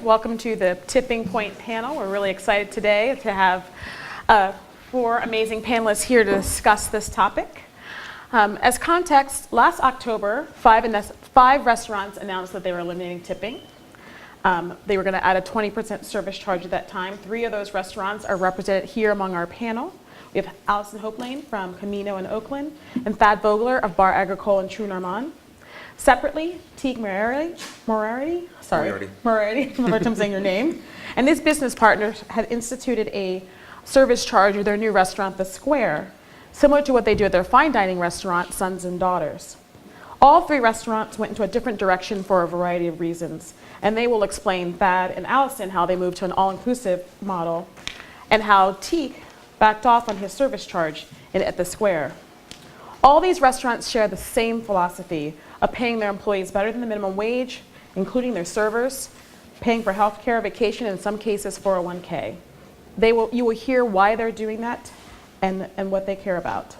Welcome to the Tipping Point panel. We're really excited today to have 4 amazing panelists here to discuss this topic. As context, last October, 5 restaurants announced that they were eliminating tipping. They were going to add a 20% service charge at that time. 3 of those restaurants are represented here among our panel. We have Allison Hopelain from Camino in Oakland and Vogler of Bar Agricole in Trou. Separately, Teague Moriarty, I'm saying your name, and his business partners had instituted a service charge with their new restaurant, The Square, similar to what they do at their fine dining restaurant, Sons and Daughters. All 3 restaurants went into a different direction for a variety of reasons, and they will explain, Thad and Allison, how they moved to an all-inclusive model and how Teague backed off on his service charge at The Square. All these restaurants share the same philosophy of paying their employees better than the minimum wage, including their servers, paying for health care, vacation, and in some cases 401k. You will hear why they're doing that and what they care about.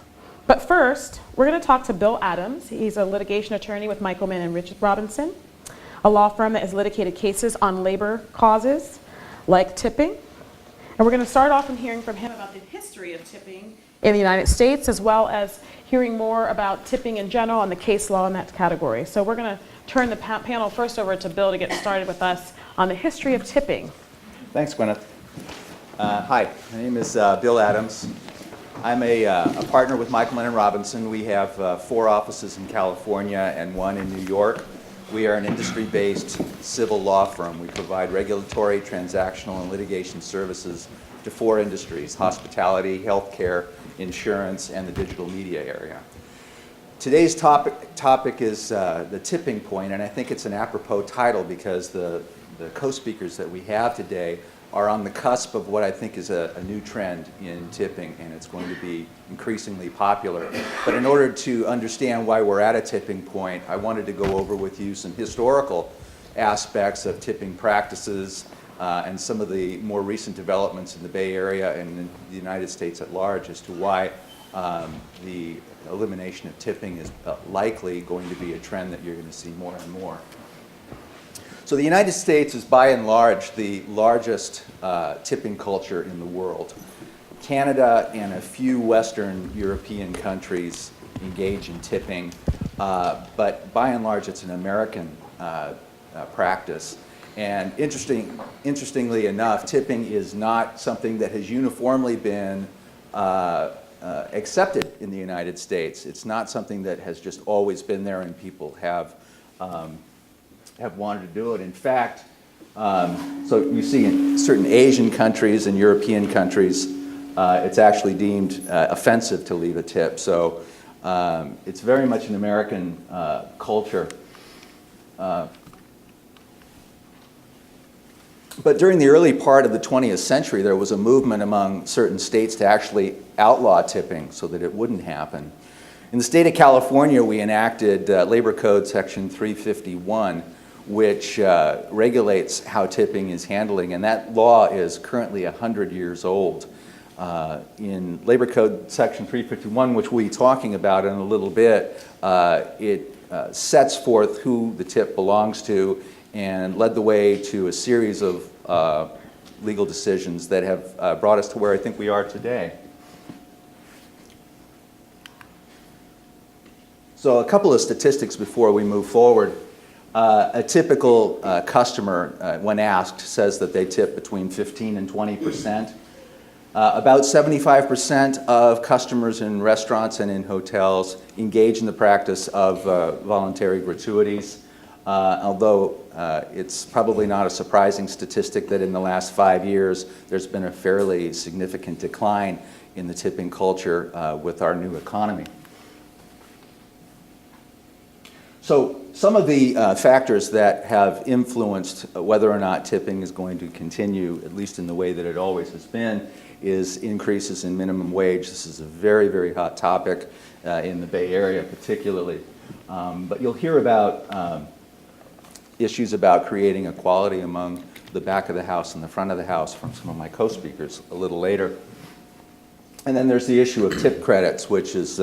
But first, we're going to talk to Bill Adams. He's a litigation attorney with Michelman and Richard Robinson, a law firm that has litigated cases on labor causes like tipping. And we're going to start off in hearing from him about the history of tipping in the United States, as well as hearing more about tipping in general and the case law in that category. So we're going to turn the panel first over to Bill to get started with us on the history of tipping. Thanks, Gwyneth. Hi, my name is Bill Adams. I'm a partner with Michelman and Robinson. We have 4 offices in California and 1 in New York. We are an industry-based civil law firm. We provide regulatory, transactional, and litigation services to 4 industries: hospitality, healthcare, insurance, and the digital media area. Today's topic is the tipping point, and I think it's an apropos title because the co-speakers that we have today are on the cusp of what I think is a new trend in tipping, and it's going to be increasingly popular. But in order to understand why we're at a tipping point, I wanted to go over with you some historical aspects of tipping practices and some of the more recent developments in the Bay Area and in the United States at large as to why the elimination of tipping is likely going to be a trend that you're going to see more and more. So the United States is by and large the largest tipping culture in the world. Canada and a few Western European countries engage in tipping, but by and large it's an American practice. And interestingly enough, tipping is not something that has uniformly been accepted in the United States. It's not something that has just always been there and people have wanted to do it. In fact, so you see in certain Asian countries and European countries, it's actually deemed offensive to leave a tip. So it's very much an American culture. But during the early part of the 20th century, there was a movement among certain states to actually outlaw tipping so that it wouldn't happen. In the state of California, we enacted Labor Code Section 351, which regulates how tipping is handling, and that law is currently 100 years old. In Labor Code Section 351, which we'll be talking about in a little bit, it sets forth who the tip belongs to and led the way to a series of legal decisions that have brought us to where I think we are today. So a couple of statistics before we move forward. A typical customer, when asked, says that they tip between 15 and 20%. About 75% of customers in restaurants and in hotels engage in the practice of voluntary gratuities. Although it's probably not a surprising statistic that in the last 5 years there's been a fairly significant decline in the tipping culture with our new economy. So some of the factors that have influenced whether or not tipping is going to continue, at least in the way that it always has been, is increases in minimum wage. This is a very, very hot topic in the Bay Area particularly. But you'll hear about issues about creating equality among the back of the house and the front of the house from some of my co-speakers a little later. And then there's the issue of tip credits, which is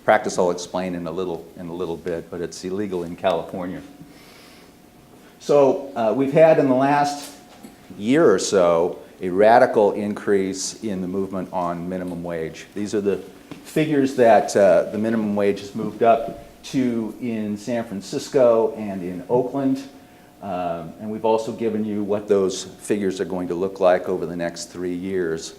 practice I'll explain in a little bit, but it's illegal in California. So we've had in the last year or so a radical increase in the movement on minimum wage. These are the figures that the minimum wage has moved up to in San Francisco and in Oakland. And we've also given you what those figures are going to look like over the next 3 years.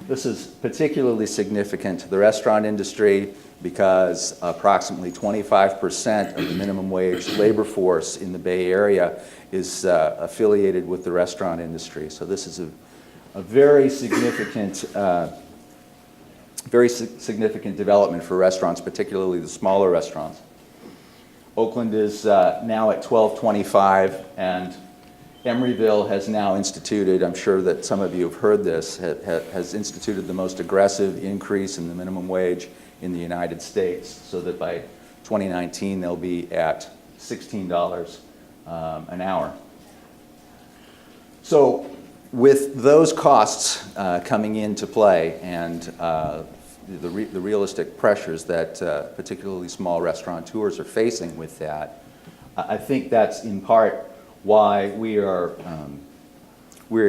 This is particularly significant to the restaurant industry because approximately 25% of the minimum wage labor force in the Bay Area is affiliated with the restaurant industry. So this is a very significant development for restaurants, particularly the smaller restaurants. Oakland is now at $12.25, and Emeryville has now instituted, I'm sure that some of you have heard this, has instituted the most aggressive increase in the minimum wage in the United States, so that by 2019 they'll be at $16 an hour. So with those costs coming into play and the realistic pressures that particularly small restaurateurs are facing with that, I think that's in part why we're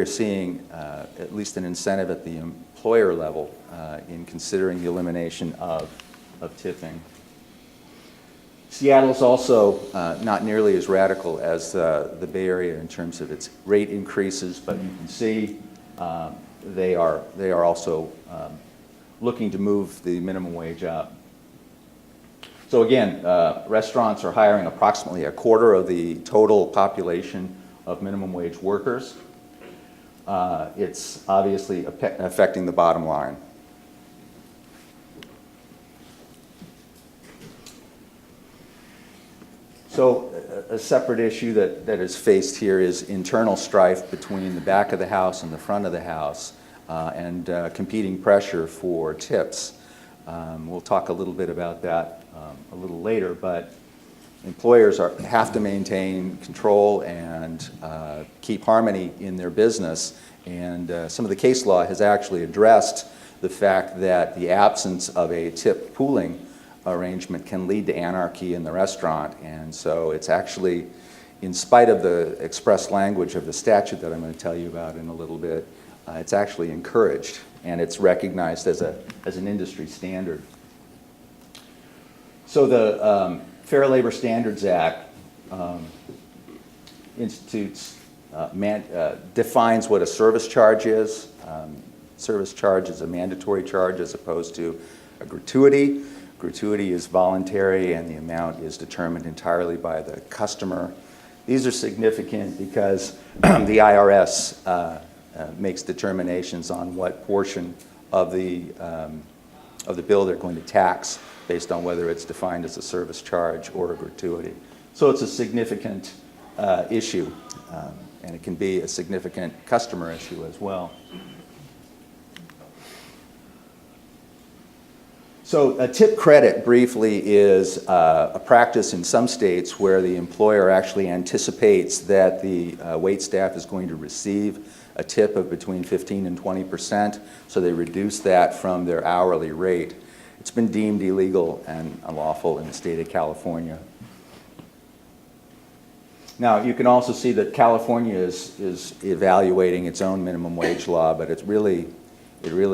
seeing at least an incentive at the employer level in considering the elimination of tipping. Seattle's also not nearly as radical as the Bay Area in terms of its rate increases, but you can see they are also looking to move the minimum wage up. So again, restaurants are hiring approximately a quarter of the total population of minimum wage workers. It's obviously affecting the bottom line. So a separate issue that is faced here is internal strife between the back of the house and the front of the house, and competing pressure for tips. We'll talk a little bit about that a little later, but employers have to maintain control and keep harmony in their business, and some of the case law has actually addressed the fact that the absence of a tip pooling arrangement can lead to anarchy in the restaurant, and so it's actually, in spite of the express language of the statute that I'm going to tell you about in a little bit, it's actually encouraged, and it's recognized as an industry standard. So the Fair Labor Standards Act defines what a service charge is. Service charge is a mandatory charge as opposed to a gratuity. Gratuity is voluntary, and the amount is determined entirely by the customer. These are significant because the IRS makes determinations on what portion of the bill they're going to tax based on whether it's defined as a service charge or a gratuity. So it's a significant issue, and it can be a significant customer issue as well. So a tip credit, briefly, is a practice in some states where the employer actually anticipates that the wait staff is going to receive a tip of between 15 and 20%, so they reduce that from their hourly rate. It's been deemed illegal and unlawful in the state of California. Now, you can also see that California is evaluating its own minimum wage law, but it really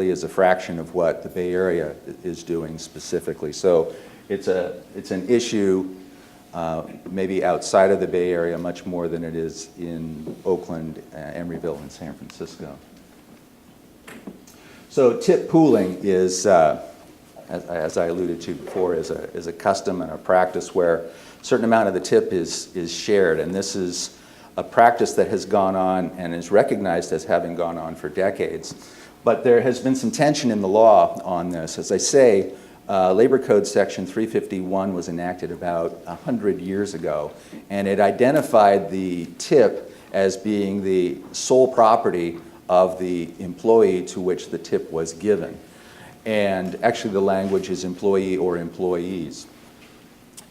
is a fraction of what the Bay Area is doing specifically. So it's an issue maybe outside of the Bay Area much more than it is in Oakland, Emeryville, and San Francisco. So tip pooling is, as I alluded to before, is a custom and a practice where a certain amount of the tip is shared, and this is a practice that has gone on and is recognized as having gone on for decades. But there has been some tension in the law on this. As I say, Labor Code Section 351 was enacted about 100 years ago, and it identified the tip as being the sole property of the employee to which the tip was given. And actually the language is employee or employees.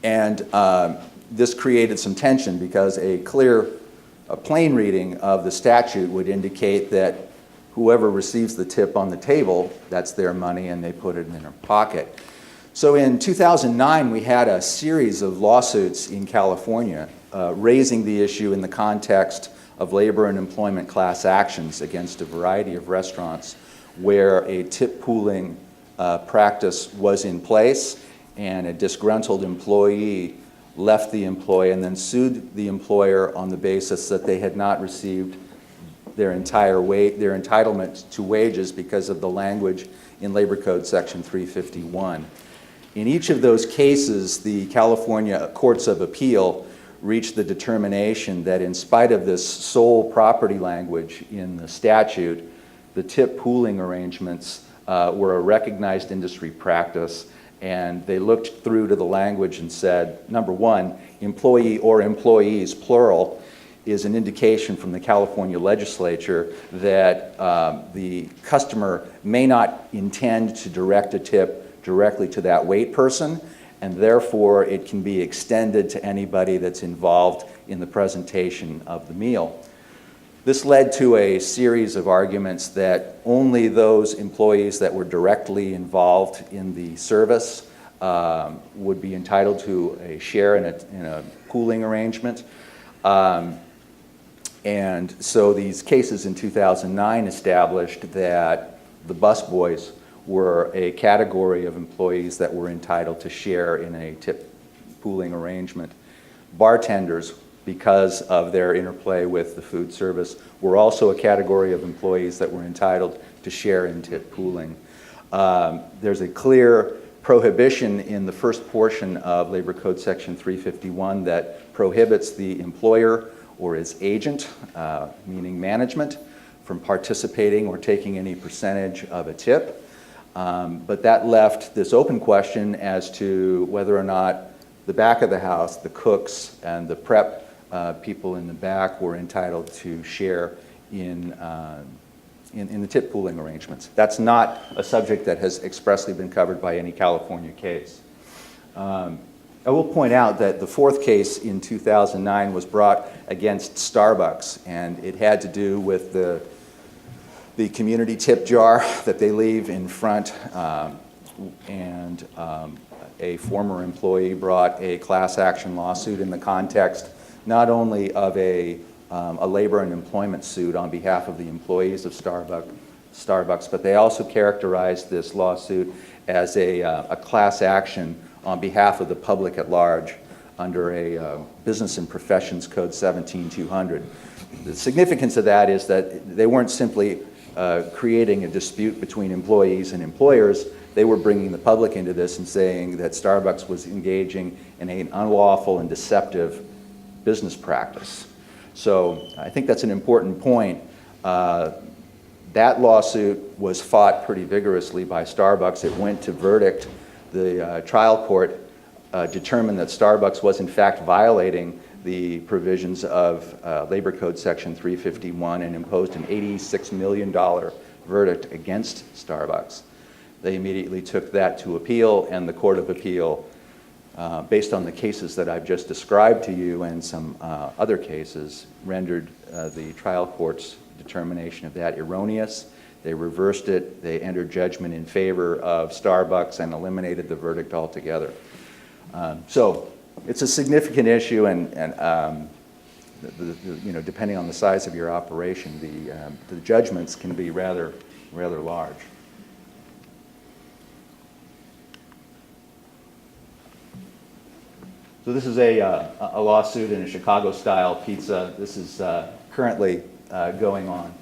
And this created some tension because a plain reading of the statute would indicate that whoever receives the tip on the table, that's their money and they put it in their pocket. So in 2009, we had a series of lawsuits in California raising the issue in the context of labor and employment class actions against a variety of restaurants where a tip pooling practice was in place and a disgruntled employee left the employee and then sued the employer on the basis that they had not received their entitlement to wages because of the language in Labor Code Section 351. In each of those cases, the California Courts of Appeal reached the determination that in spite of this sole property language in the statute, the tip pooling arrangements were a recognized industry practice, and they looked through to the language and said, number one, employee or employees, plural, is an indication from the California legislature that the customer may not intend to direct a tip directly to that wait person, and therefore it can be extended to anybody that's involved in the presentation of the meal. This led to a series of arguments that only those employees that were directly involved in the service would be entitled to a share in a pooling arrangement. And so these cases in 2009 established that the busboys were a category of employees that were entitled to share in a tip pooling arrangement. Bartenders, because of their interplay with the food service, were also a category of employees that were entitled to share in tip pooling. There's a clear prohibition in the first portion of Labor Code Section 351 that prohibits the employer or its agent, meaning management, from participating or taking any percentage of a tip. But that left this open question as to whether or not the back of the house, the cooks and the prep people in the back, were entitled to share in the tip pooling arrangements. That's not a subject that has expressly been covered by any California case. I will point out that the fourth case in 2009 was brought against Starbucks, and it had to do with the community tip jar that they leave in front, and a former employee brought a class action lawsuit in the context not only of a labor and employment suit on behalf of the employees of Starbucks, but they also characterized this lawsuit as a class action on behalf of the public at large under a Business and Professions Code 17200. The significance of that is that they weren't simply creating a dispute between employees and employers. They were bringing the public into this and saying that Starbucks was engaging in an unlawful and deceptive business practice. So I think that's an important point. That lawsuit was fought pretty vigorously by Starbucks. It went to verdict. The trial court determined that Starbucks was in fact violating the provisions of Labor Code Section 351 and imposed an $86 million verdict against Starbucks. They immediately took that to appeal, and the Court of Appeal, based on the cases that I've just described to you and some other cases, rendered the trial court's determination of that erroneous. They reversed it. They entered judgment in favor of Starbucks and eliminated the verdict altogether. So it's a significant issue, and depending on the size of your operation, the judgments can be rather large. So this is a lawsuit in a Chicago-style pizza. This is currently going on.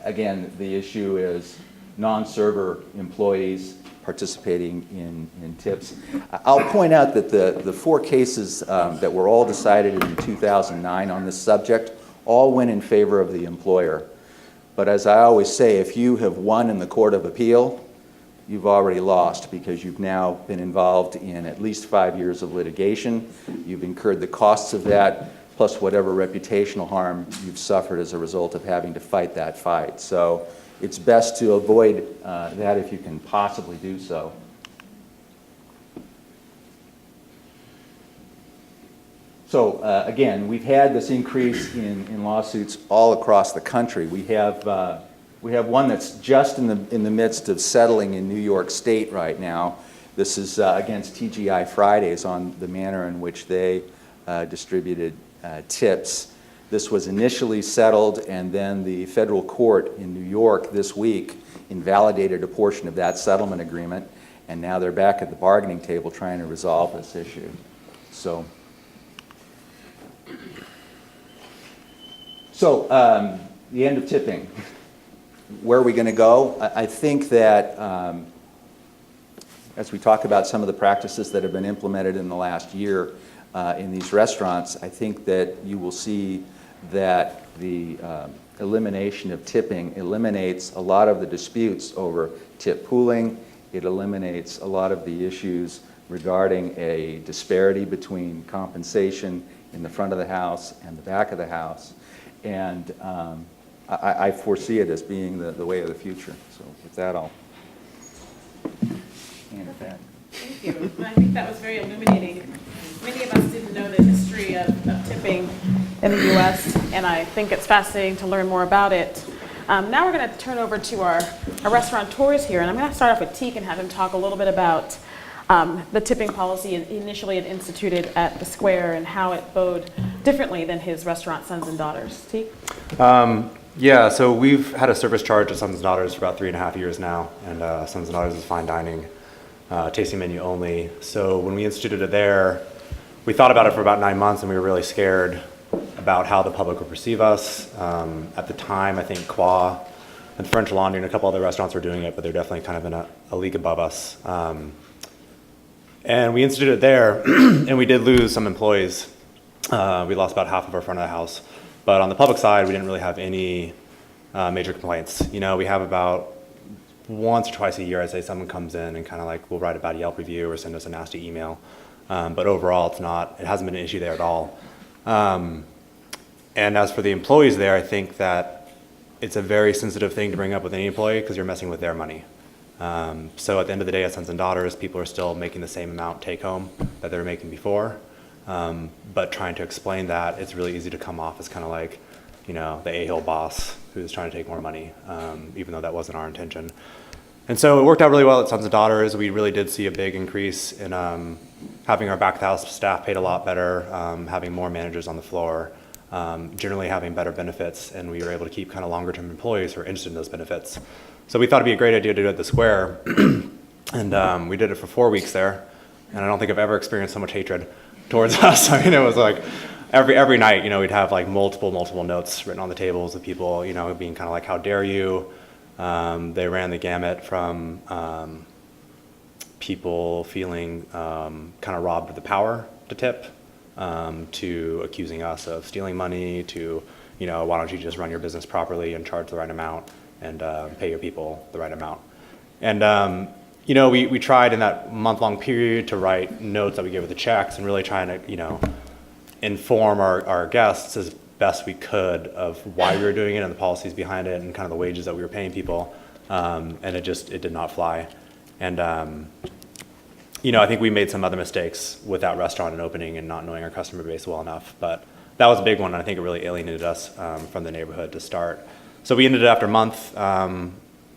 Again, the issue is non-server employees participating in tips. I'll point out that the four cases that were all decided in 2009 on this subject all went in favor of the employer. But as I always say, if you have won in the Court of Appeal, you've already lost, because you've now been involved in at least 5 years of litigation. You've incurred the costs of that, plus whatever reputational harm you've suffered as a result of having to fight that fight. So it's best to avoid that if you can possibly do so. So again, we've had this increase in lawsuits all across the country. We have one that's just in the midst of settling in New York State right now. This is against TGI Fridays on the manner in which they distributed tips. This was initially settled, and then the federal court in New York this week invalidated a portion of that settlement agreement, and now they're back at the bargaining table trying to resolve this issue. So the end of tipping. Where are we going to go? I think that as we talk about some of the practices that have been implemented in the last year in these restaurants, I think that you will see that the elimination of tipping eliminates a lot of the disputes over tip pooling. It eliminates a lot of the issues regarding a disparity between compensation in the front of the house and the back of the house. And I foresee it as being the way of the future. So with that, I'll hand it back. Thank you. I think that was very illuminating. Many of us didn't know the history of tipping in the U.S., and I think it's fascinating to learn more about it. Now we're going to turn over to our restaurateurs here, and I'm going to start off with Teague and have him talk a little bit about the tipping policy initially it instituted at the Square and how it bode differently than his restaurant Sons and Daughters. Teague? Yeah, so we've had a service charge at Sons and Daughters for about 3.5 years now, and Sons and Daughters is fine dining, tasting menu only. So when we instituted it there, we thought about it for about 9 months, and we were really scared about how the public would perceive us. At the time, I think Qua and French Laundry and a couple other restaurants were doing it, but they're definitely kind of in a league above us. And we instituted it there, and we did lose some employees. We lost about half of our front of the house. But on the public side, we didn't really have any major complaints. You know, we have about once or twice a year, I'd say someone comes in and kind of like will write a bad Yelp review or send us a nasty email. But overall, it hasn't been an issue there at all. And as for the employees there, I think that it's a very sensitive thing to bring up with any employee because you're messing with their money. So at the end of the day, at Sons and Daughters, people are still making the same amount take home that they were making before. But trying to explain that, it's really easy to come off as kind of like, you know, the a-hole boss who's trying to take more money, even though that wasn't our intention. And so it worked out really well at Sons and Daughters. We really did see a big increase in having our back of the house staff paid a lot better, having more managers on the floor, generally having better benefits, and we were able to keep kind of longer term employees who are interested in those benefits. So we thought it'd be a great idea to do it at the Square, and we did it for 4 weeks there, and I don't think I've ever experienced so much hatred towards us. I mean, it was like every night, you know, we'd have like multiple notes written on the tables of people, you know, being kind of like, how dare you? They ran the gamut from people feeling kind of robbed of the power to tip, to accusing us of stealing money, to, you know, why don't you just run your business properly and charge the right amount and pay your people the right amount. And you know, we tried in that month-long period to write notes that we gave with the checks and really trying to, you know, inform our guests as best we could of why we were doing it and the policies behind it and kind of the wages that we were paying people. And it did not fly. And, you know, I think we made some other mistakes with that restaurant and opening and not knowing our customer base well enough. But that was a big one, and I think it really alienated us from the neighborhood to start. So we ended it after a month.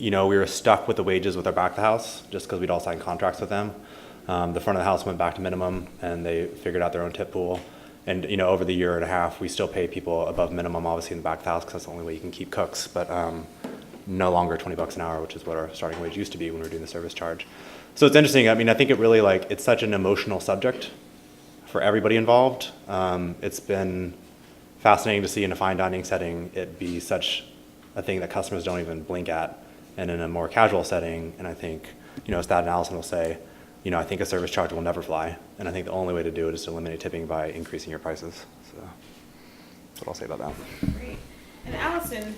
You know, we were stuck with the wages with our back of the house just because we'd all signed contracts with them. The front of the house went back to minimum, and they figured out their own tip pool. And, you know, over the year and a half, we still pay people above minimum, obviously, in the back of the house because that's the only way you can keep cooks. But no longer $20 an hour, which is what our starting wage used to be when we were doing the service charge. So it's interesting. I mean, I think it really, like, it's such an emotional subject for everybody involved. It's been fascinating to see in a fine dining setting it be such a thing that customers don't even blink at. And in a more casual setting, and I think, you know, as Thad and Allison will say, you know, I think a service charge will never fly. And I think the only way to do it is to eliminate tipping by increasing your prices. So that's what I'll say about that. Great. And Allison,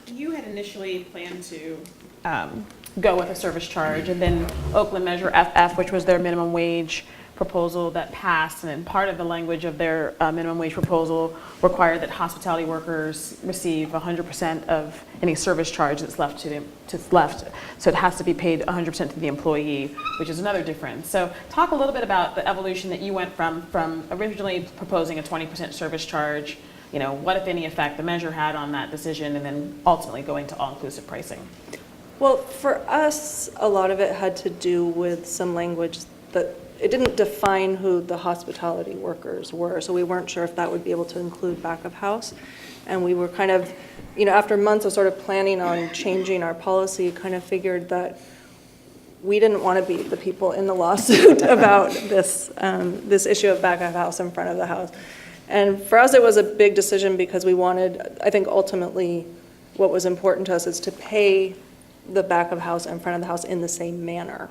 you had initially planned to go with a service charge, and then Oakland Measure FF, which was their minimum wage proposal that passed, and then part of the language of their minimum wage proposal required that hospitality workers receive 100% of any service charge that's left to them. So it has to be paid 100% to the employee, which is another difference. So talk a little bit about the evolution that you went from originally proposing a 20% service charge, you know, what if any effect the measure had on that decision, and then ultimately going to all-inclusive pricing. Well, for us, a lot of it had to do with some language that it didn't define who the hospitality workers were, so we weren't sure if that would be able to include back of house. And we were kind of, after months of sort of planning on changing our policy, kind of figured that we didn't want to be the people in the lawsuit about this issue of back of house in front of the house. And for us, it was a big decision because we wanted, I think ultimately, what was important to us is to pay the back of house and front of the house in the same manner.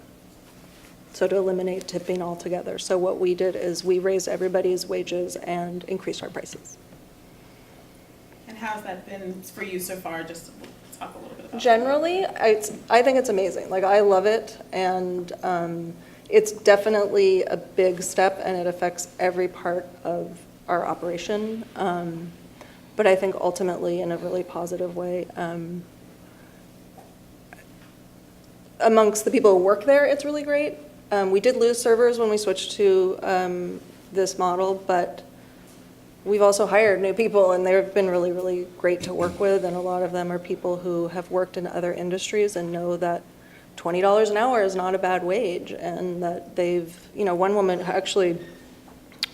So to eliminate tipping altogether. So what we did is we raised everybody's wages and increased our prices. And how's that been for you so far? Just talk a little bit about Generally, I think it's amazing. Like, I love it, and it's definitely a big step, and it affects every part of our operation. But I think ultimately, in a really positive way, amongst the people who work there, it's really great. We did lose servers when we switched to this model, but we've also hired new people, and they've been really, really great to work with, and a lot of them are people who have worked in other industries and know that $20 an hour is not a bad wage, and that they've, one woman actually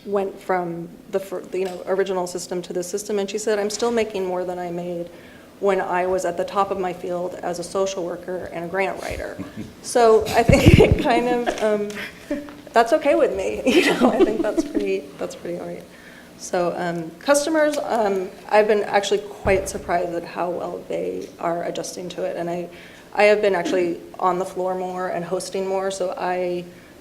went from the original system to this system, and she said, I'm still making more than I made when I was at the top of my field as a social worker and a grant writer. So I think it kind of, that's okay with me. I think that's pretty all right. So customers, I've been actually quite surprised at how well they are adjusting to it. And I have been actually on the floor more and hosting more. So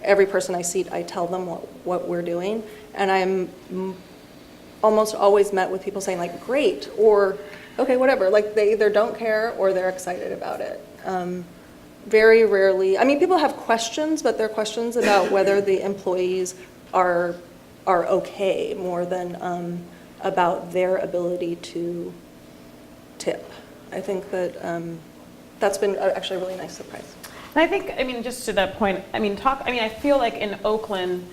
every person I seat, I tell them what we're doing. And I'm almost always met with people saying like, great, or okay, whatever. Like, they either don't care or they're excited about it. Very rarely, people have questions, but they're questions about whether the employees are okay more than about their ability to tip. I think that that's been actually a really nice surprise. And I think, just to that point, I feel like in Oakland,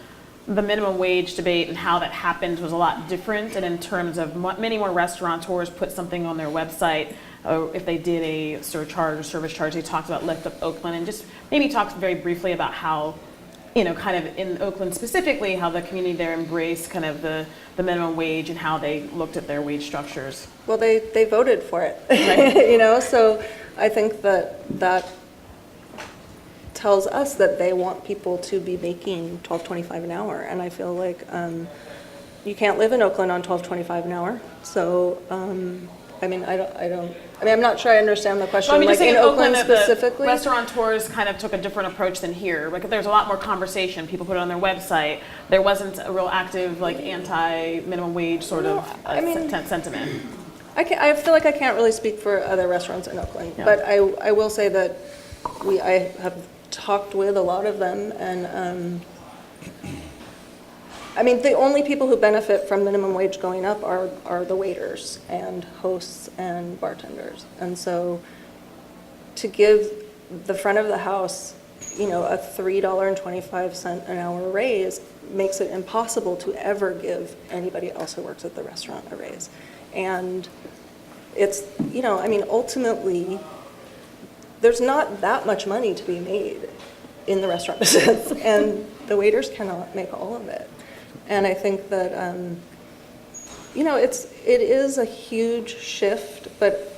the minimum wage debate and how that happened was a lot different, and in terms of many more restaurateurs put something on their website, if they did a surcharge or service charge, they talked about Lift Up Oakland, and just maybe talked very briefly about how, kind of in Oakland specifically, how the community there embraced kind of the minimum wage and how they looked at their wage structures. Well, they voted for it, right. So I think that tells us that they want people to be making $12.25 an hour, and I feel like you can't live in Oakland on $12.25 an hour. So I'm not sure I understand the question. Well, just in Oakland specifically, the restaurateurs kind of took a different approach than here. Like, there's a lot more conversation. People put it on their website. There wasn't a real active, anti-minimum wage sort of sentiment. I feel like I can't really speak for other restaurants in Oakland, but I will say that I have talked with a lot of them, and the only people who benefit from minimum wage going up are the waiters and hosts and bartenders. And so to give the front of the house, a $3.25 an hour raise makes it impossible to ever give anybody else who works at the restaurant a raise. And it's, ultimately, there's not that much money to be made in the restaurant business, and the waiters cannot make all of it. And I think that, it is a huge shift, but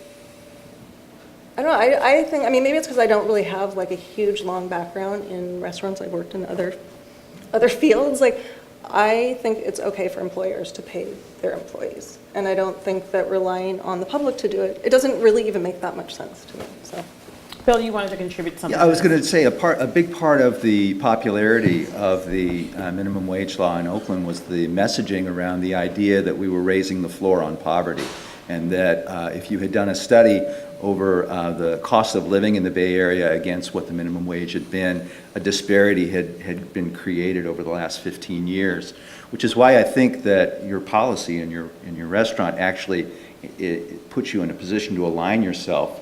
I don't know, I think, maybe it's because I don't really have a huge long background in restaurants. I've worked in other fields. I think it's okay for employers to pay their employees. And I don't think that relying on the public to do it doesn't really even make that much sense to me, so. Bill, you wanted to contribute something. Yeah, I was going to say a big part of the popularity of the minimum wage law in Oakland was the messaging around the idea that we were raising the floor on poverty, and that if you had done a study over the cost of living in the Bay Area against what the minimum wage had been, a disparity had been created over the last 15 years, which is why I think that your policy in your restaurant actually it puts you in a position to align yourself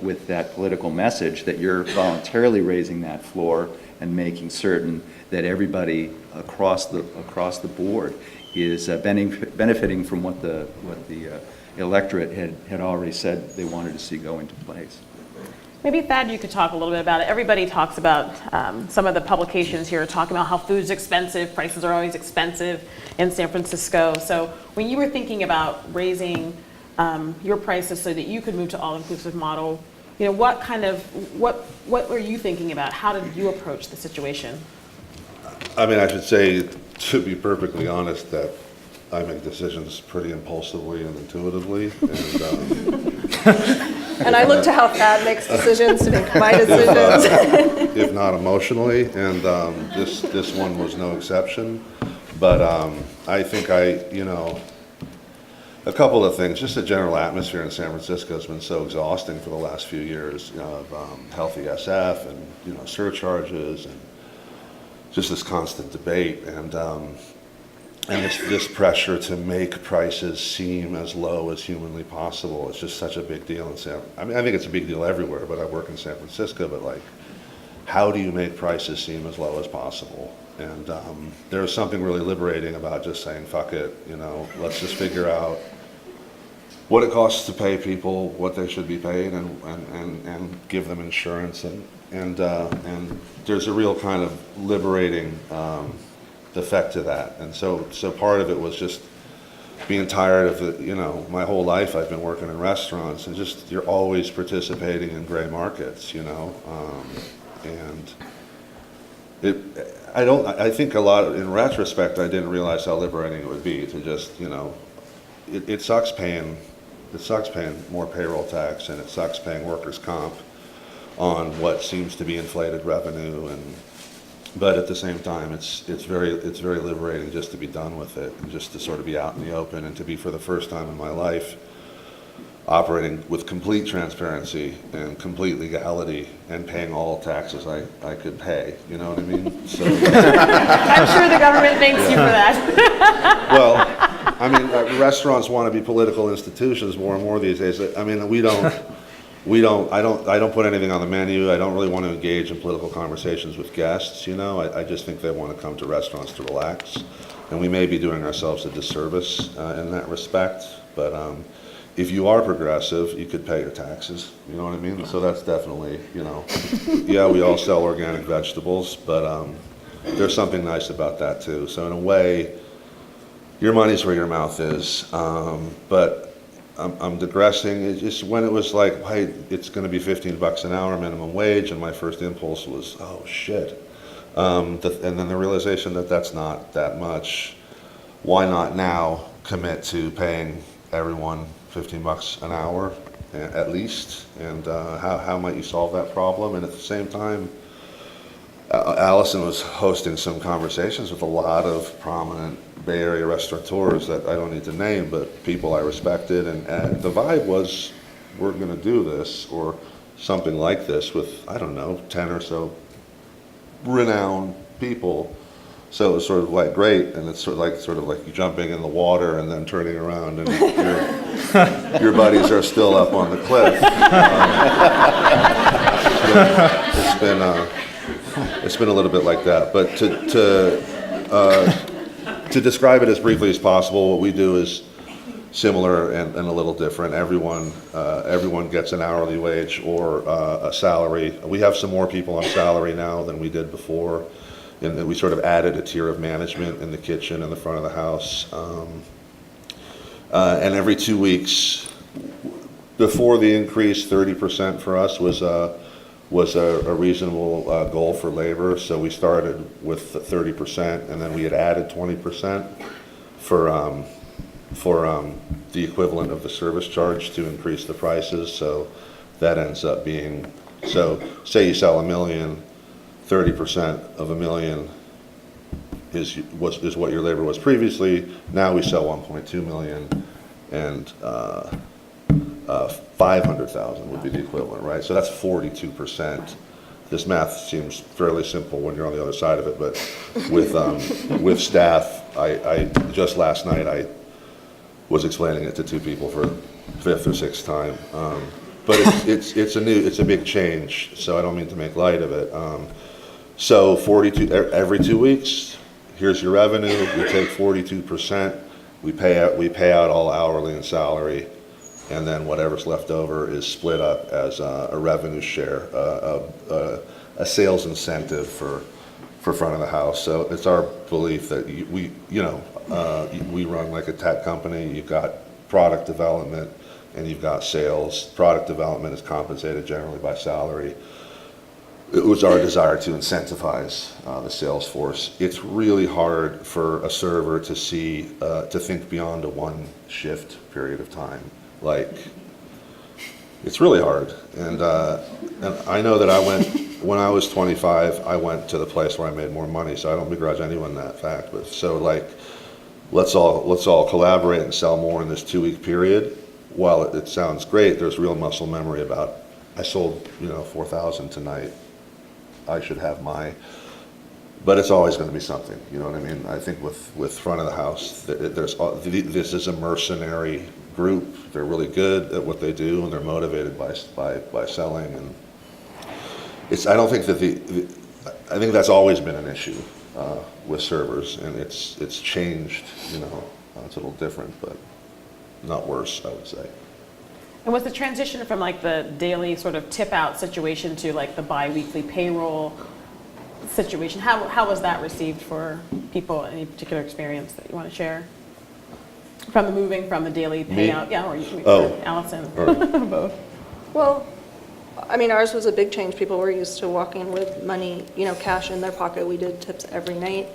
with that political message, that you're voluntarily raising that floor and making certain that everybody across the board is benefiting from what the electorate had already said they wanted to see go into place. Maybe Thad, you could talk a little bit about it. Everybody talks about, some of the publications here are talking about how food's expensive, prices are always expensive in San Francisco. So when you were thinking about raising your prices so that you could move to all-inclusive model, what were you thinking about? How did you approach the situation? I mean, I should say, to be perfectly honest, that I make decisions pretty impulsively and intuitively, And I look to how Thad makes decisions to make my decisions. if not emotionally, and this one was no exception. But I think a couple of things. Just the general atmosphere in San Francisco has been so exhausting for the last few years, of healthy SF and surcharges and just this constant debate and this pressure to make prices seem as low as humanly possible. It's just such a big deal in I think it's a big deal everywhere, but I work in San Francisco, but like, how do you make prices seem as low as possible? And there's something really liberating about just saying, fuck it, let's just figure out what it costs to pay people what they should be paid and give them insurance and there's a real kind of liberating effect to that. And so part of it was just being tired of my whole life I've been working in restaurants and just you're always participating in gray markets, and I think a lot in retrospect I didn't realize how liberating it would be to just it sucks paying more payroll tax and it sucks paying workers' comp on what seems to be inflated revenue but at the same time it's very liberating just to be done with it and just to sort of be out in the open and to be for the first time in my life operating with complete transparency and complete legality and paying all taxes I could pay, you know what I mean? So I'm sure the government thanks you for that. well, I mean, restaurants want to be political institutions more and more these days. I mean, I don't put anything on the menu. I don't really want to engage in political conversations with guests, I just think they want to come to restaurants to relax. And we may be doing ourselves a disservice in that respect, but if you are progressive, you could pay your taxes, you know what I mean? So that's definitely, yeah, we all sell organic vegetables, but there's something nice about that too. So in a way, your money's where your mouth is, but I'm digressing. It's just when it was like, hey, it's going to be $15 an hour minimum wage, and my first impulse was, oh shit. And then the realization that that's not that much. Why not now commit to paying everyone $15 an hour at least? And how might you solve that problem? And at the same time, Allison was hosting some conversations with a lot of prominent Bay Area restaurateurs that I don't need to name, but people I respected, and the vibe was, we're going to do this or something like this with, I don't know, 10 or so renowned people. So it was sort of like great, and it's sort of like you jumping in the water and then turning around and your buddies are still up on the cliff. It's been a little bit like that, but to describe it as briefly as possible, what we do is similar and a little different. Everyone gets an hourly wage or a salary. We have some more people on salary now than we did before, and we sort of added a tier of management in the kitchen and the front of the house. And every 2 weeks, before the increase, 30% for us was a reasonable goal for labor. So we started with 30%, and then we had added 20% for the equivalent of the service charge to increase the prices. So that ends up being, so say you sell $1 million, 30% of $1 million is what your labor was previously. Now we sell 1.2 million, and 500,000 would be the equivalent, right? So that's 42%. This math seems fairly simple when you're on the other side of it, but with staff, I just last night I was explaining it to two people for fifth or sixth time. But it's a big change, so I don't mean to make light of it. So 42 every 2 weeks. Here's your revenue. We take 42%. We pay out all hourly and salary. and then whatever's left over is split up as a revenue share, a sales incentive for front of the house. So it's our belief that we run like a tech company. You've got product development and you've got sales. Product development is compensated generally by salary. It was our desire to incentivize the sales force. It's really hard for a server to think beyond a one shift period of time. Like, it's really hard. And I know that when I was 25, I went to the place where I made more money, so I don't begrudge anyone that fact. But so like, let's all collaborate and sell more in this 2-week period. While it sounds great, there's real muscle memory about, I sold 4,000 tonight. I should have but it's always going to be something, you know what I mean? I think with front of the house, this is a mercenary group. They're really good at what they do, and they're motivated by selling. And I don't think that I think that's always been an issue with servers, and it's changed. It's a little different, but not worse, I would say. And was the transition from like the daily sort of tip out situation to like the bi-weekly payroll situation, how was that received for people? Any particular experience that you want to share? From the moving from the daily payout? Yeah, or Allison, both. Well, I mean, ours was a big change. People were used to walking with money, cash in their pocket. We did tips every night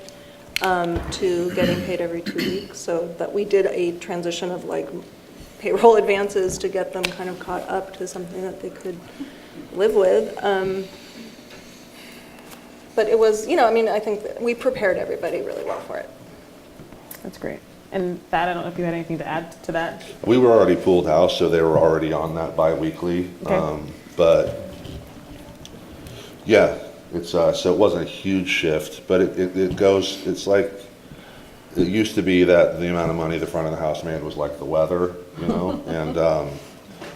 to getting paid every 2 weeks. So that we did a transition of like payroll advances to get them kind of caught up to something that they could live with. But it was, I think that we prepared everybody really well for it. That's great. And Thad, I don't know if you had anything to add to that. We were already pooled house, so they were already on that bi-weekly. Okay. But yeah, it's so it wasn't a huge shift, but it goes. It's like it used to be that the amount of money the front of the house made was like the weather, and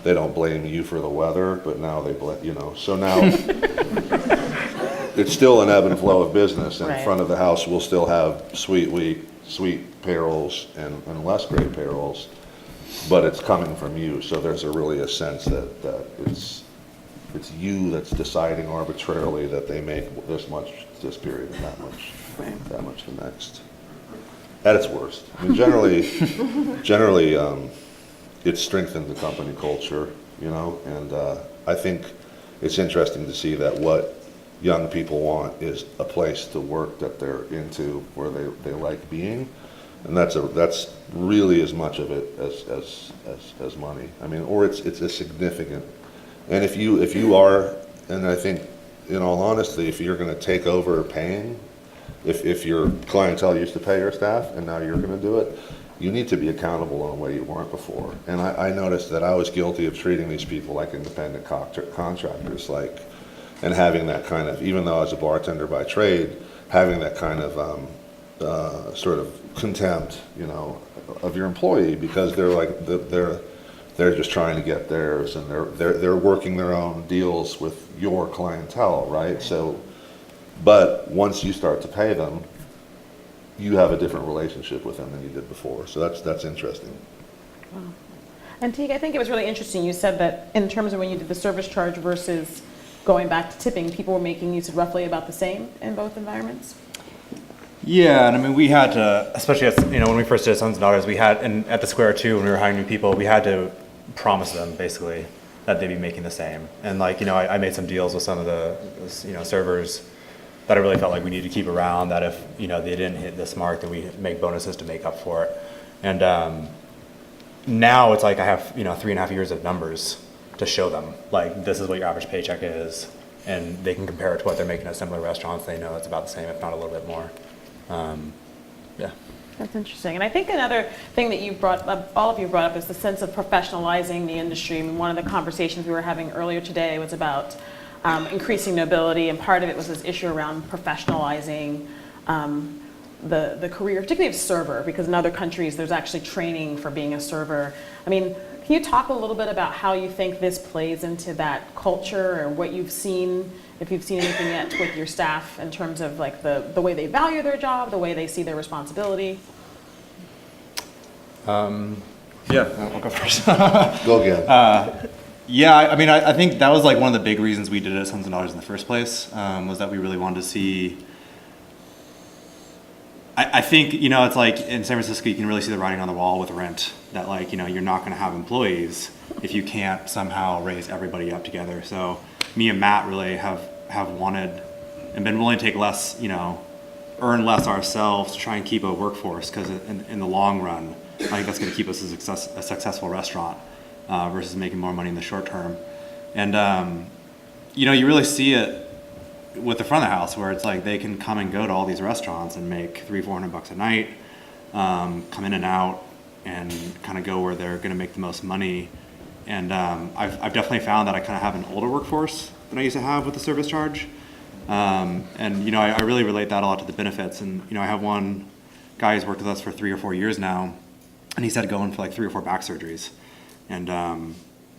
they don't blame you for the weather, but now they blame, So now it's still an ebb and flow of business, and Right. front of the house will still have sweet payrolls and less great payrolls, but it's coming from you. So there's really a sense that it's you that's deciding arbitrarily that they make this much this period and that much the next. At its worst. I mean, generally, it strengthened the company culture, and I think it's interesting to see that what young people want is a place to work that they're into, where they like being, and that's really as much of it as money. I mean, or it's a significant. And if you are, and I think, in all honesty, if you're going to take over paying, if your clientele used to pay your staff and now you're going to do it, you need to be accountable in a way you weren't before. And I noticed that I was guilty of treating these people like independent contractors, and having that kind of, even though I was a bartender by trade, having that kind of sort of contempt, of your employee, because they're just trying to get theirs, and they're working their own deals with your clientele, right? So, but once you start to pay them, you have a different relationship with them than you did before. So that's interesting. Wow. And Teague, I think it was really interesting. You said that in terms of when you did the service charge versus going back to tipping, people were making use of roughly about the same in both environments. Yeah, and I mean, we had to, especially as, when we first did Sons and Daughters, we had, and at the Square too, when we were hiring new people, we had to promise them basically that they'd be making the same. And I made some deals with some of the, servers that I really felt like we needed to keep around, that if, they didn't hit this mark, then we make bonuses to make up for it. And now it's like I have, 3.5 years of numbers to show them, like, this is what your average paycheck is, and they can compare it to what they're making at similar restaurants. They know it's about the same, if not a little bit more. Yeah. That's interesting. And I think another thing that all of you brought up is the sense of professionalizing the industry. I mean, one of the conversations we were having earlier today was about increasing nobility, and part of it was this issue around professionalizing the career, particularly of server, because in other countries there's actually training for being a server. I mean, can you talk a little bit about how you think this plays into that culture, or what you've seen, if you've seen anything yet with your staff in terms of like the way they value their job, the way they see their responsibility? Yeah, I'll go first. Go again. Yeah, I mean, I think that was like one of the big reasons we did it at Sons and Daughters in the first place, was that we really wanted to see. I think, you know, it's like in San Francisco, you can really see the writing on the wall with rent, that like, you know, you're not going to have employees if you can't somehow raise everybody up together. So me and Matt really have wanted and been willing to take less, you know, earn less ourselves to try and keep a workforce, because in the long run, I think that's going to keep us a successful restaurant versus making more money in the short term. And, you know, you really see it with the front of the house, where it's like they can come and go to all these restaurants and make $300-400 a night, come in and out, and kind of go where they're going to make the most money. And I've definitely found that I kind of have an older workforce than I used to have with the service charge. And you know, I really relate that a lot to the benefits. And you know, I have one guy who's worked with us for 3 or 4 years now, and he's had to go in for like 3 or 4 back surgeries, and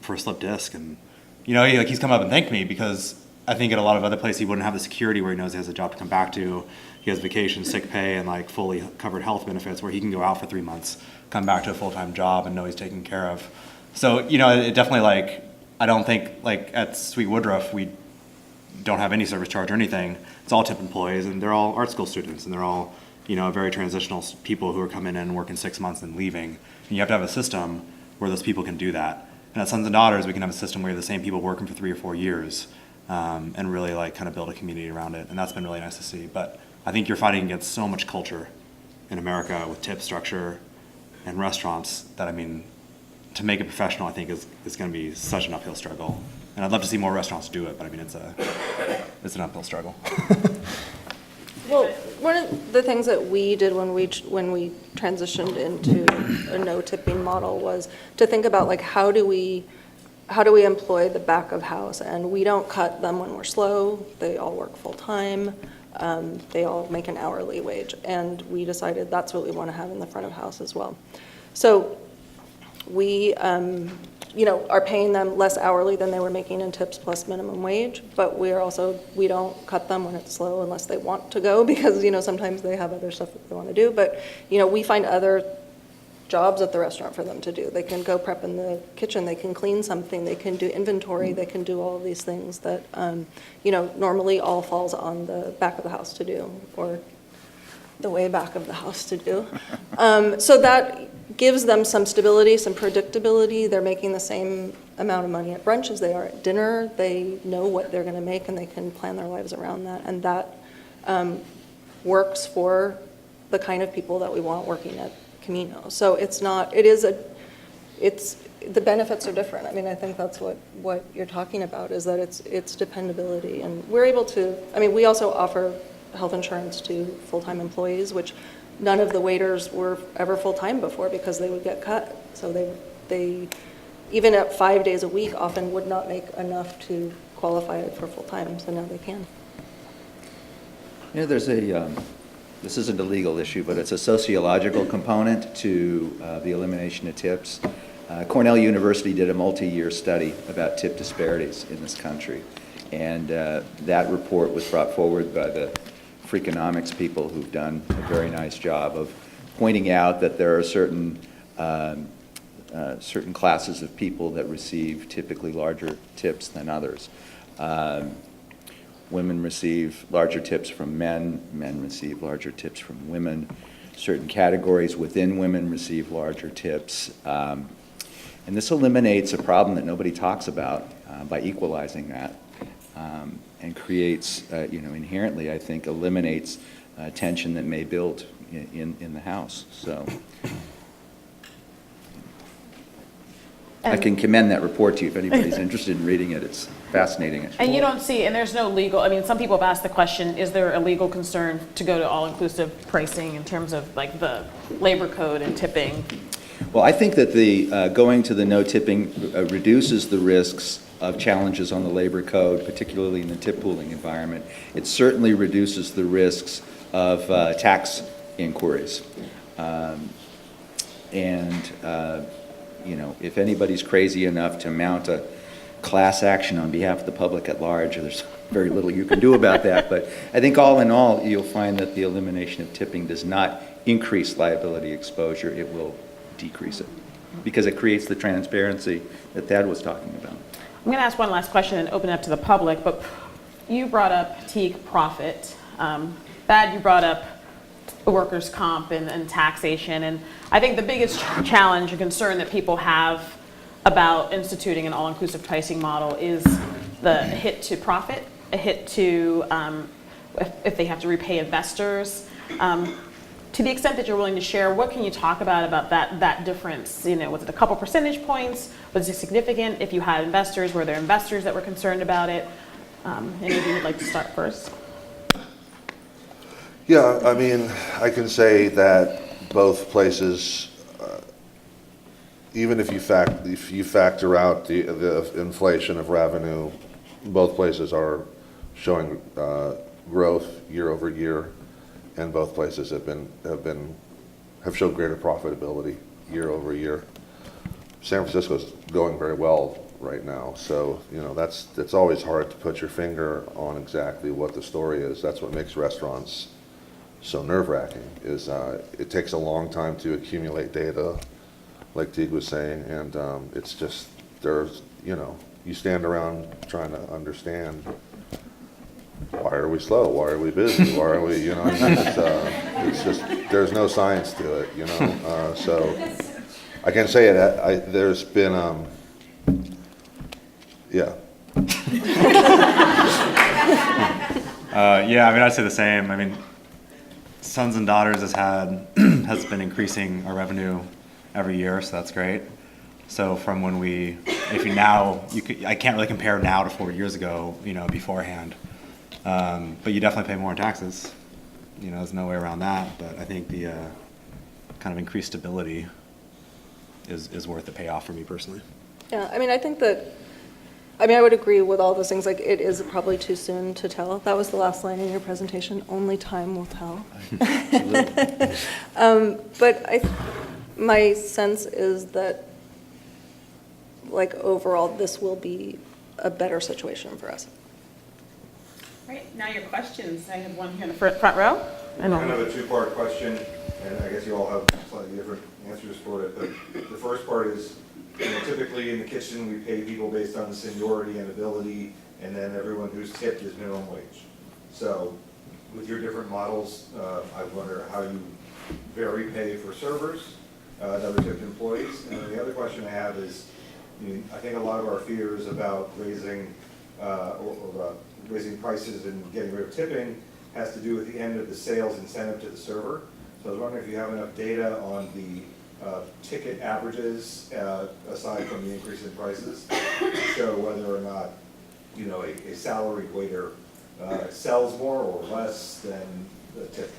for a slip disc. And you know, he's come up and thanked me, because I think at a lot of other places he wouldn't have the security where he knows he has a job to come back to. He has vacation, sick pay, and like fully covered health benefits, where he can go out for 3 months, come back to a full-time job, and know he's taken care of. So you know, it definitely, like, I don't think like at Sweet Woodruff we don't have any service charge or anything. It's all tip employees, and they're all art school students, and they're all, you know, very transitional people who are coming in and working 6 months and leaving. And you have to have a system where those people can do that. And at Sons and Daughters, we can have a system where the same people working for 3 or 4 years, and really like kind of build a community around it. And that's been really nice to see. But I think you're fighting against so much culture in America with tip structure and restaurants that, I mean, to make it professional, I think is going to be such an uphill struggle. And I'd love to see more restaurants do it, but I mean, it's an uphill struggle. Well, one of the things that we did when we transitioned into a no tipping model was to think about, like, how do we employ the back of house? And we don't cut them when we're slow. They all work full time. They all make an hourly wage. And we decided that's what we want to have in the front of house as well. So we, you know, are paying them less hourly than they were making in tips plus minimum wage, but we don't cut them when it's slow unless they want to go, because, you know, sometimes they have other stuff that they want to do. But, you know, we find other jobs at the restaurant for them to do. They can go prep in the kitchen, they can clean something, they can do inventory, they can do all of these things that, you know, normally all falls on the back of the house to do, or the way back of the house to do. So that gives them some stability, some predictability. They're making the same amount of money at brunch as they are at dinner. They know what they're going to make, and they can plan their lives around that. And that works for the kind of people that we want working at Camino. So the benefits are different. I mean, I think that's what you're talking about, is that it's dependability. And we're able to, I mean, we also offer health insurance to full-time employees, which none of the waiters were ever full-time before, because they would get cut. So they even at 5 days a week, often would not make enough to qualify for full-time, so now they can. You know, there's this isn't a legal issue, but it's a sociological component to the elimination of tips. Cornell University did a multi-year study about tip disparities in this country, and that report was brought forward by the Freakonomics people, who've done a very nice job of pointing out that there are certain classes of people that receive typically larger tips than others. Women receive larger tips from men, men receive larger tips from women. Certain categories within women receive larger tips. And this eliminates a problem that nobody talks about by equalizing that, and creates, you know, inherently, I think, eliminates tension that may build in the house. So I can commend that report to you if anybody's interested in reading it. It's fascinating. And you don't see, and there's no legal, I mean, some people have asked the question, is there a legal concern to go to all-inclusive pricing in terms of like the labor code and tipping? Well, I think that the going to the no tipping reduces the risks of challenges on the labor code, particularly in the tip pooling environment. It certainly reduces the risks of tax inquiries. You know, if anybody's crazy enough to mount a class action on behalf of the public at large, there's very little you can do about that. But I think all in all, you'll find that the elimination of tipping does not increase liability exposure. It will decrease it. because it creates the transparency that Thad was talking about. I'm going to ask one last question and open it up to the public, but you brought up Teague profit. Thad, you brought up workers' comp and taxation, and I think the biggest challenge and concern that people have about instituting an all-inclusive pricing model is the hit to profit, a hit to if they have to repay investors. To the extent that you're willing to share, what can you talk about that difference? You know, was it a couple percentage points? Was it significant? If you had investors, were there investors that were concerned about it? Any of you would like to start first? Yeah, I mean, I can say that both places, even if you factor out the inflation of revenue, both places are showing growth year over year, and both places have showed greater profitability year over year. San Francisco's going very well right now, so you know it's always hard to put your finger on exactly what the story is. That's what makes restaurants so nerve-wracking. Is it takes a long time to accumulate data, like Teague was saying, and it's just you stand around trying to understand. Why are we slow? Why are we busy? Why are we, it's just, there's no science to it, so I can say it, there's been, yeah. Yeah, I mean, I'd say the same. I mean, Sons and Daughters has been increasing our revenue every year, so that's great. So from when I can't really compare now to 4 years ago, beforehand. But you definitely pay more in taxes. There's no way around that. But I think the kind of increased stability is worth the payoff for me personally. Yeah, I mean, I would agree with all those things. Like, it is probably too soon to tell. That was the last line in your presentation. Only time will tell. But my sense is that, like, overall, this will be a better situation for us. Great. Now your questions. I have one here in the front row. Kind of a two-part question, and I guess you all have slightly different answers for it. But the first part is, typically in the kitchen, we pay people based on seniority and ability, and then everyone who's tipped is minimum wage. So with your different models, I wonder how you vary pay for servers and other tipped employees. And then the other question I have is, I think a lot of our fears about raising raising prices and getting rid of tipping has to do with the end of the sales incentive to the server. So I was wondering if you have enough data on the ticket averages, aside from the increase in prices, to show whether or not, a salaried waiter sells more or less than the tip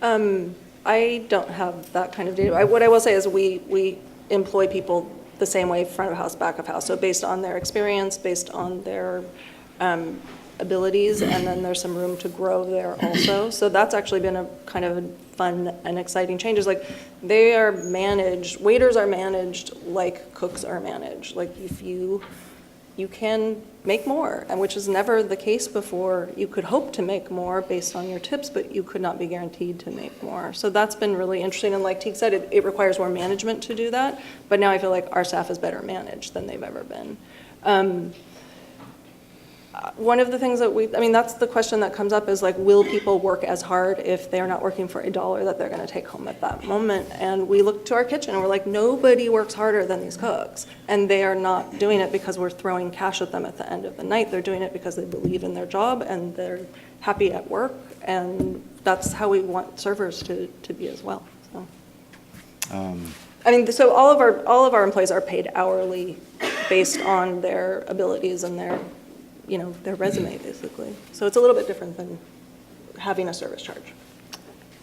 does. I don't have that kind of data. What I will say is we employ people the same way, front of house, back of house. So based on their experience, based on their abilities, and then there's some room to grow there also. So that's actually been a kind of a fun and exciting change. Is like waiters are managed like cooks are managed. Like if you can make more, and which is never the case before. You could hope to make more based on your tips, but you could not be guaranteed to make more. So that's been really interesting. And like Teague said, it requires more management to do that. But now I feel like our staff is better managed than they've ever been. One of the things that that's the question that comes up is like, will people work as hard if they're not working for $1 that they're going to take home at that moment? And we look to our kitchen and we're like, nobody works harder than these cooks. And they are not doing it because we're throwing cash at them at the end of the night. They're doing it because they believe in their job and they're happy at work. And that's how we want servers to be as well. So. So all of our employees are paid hourly based on their abilities and their resume, basically. So it's a little bit different than having a service charge.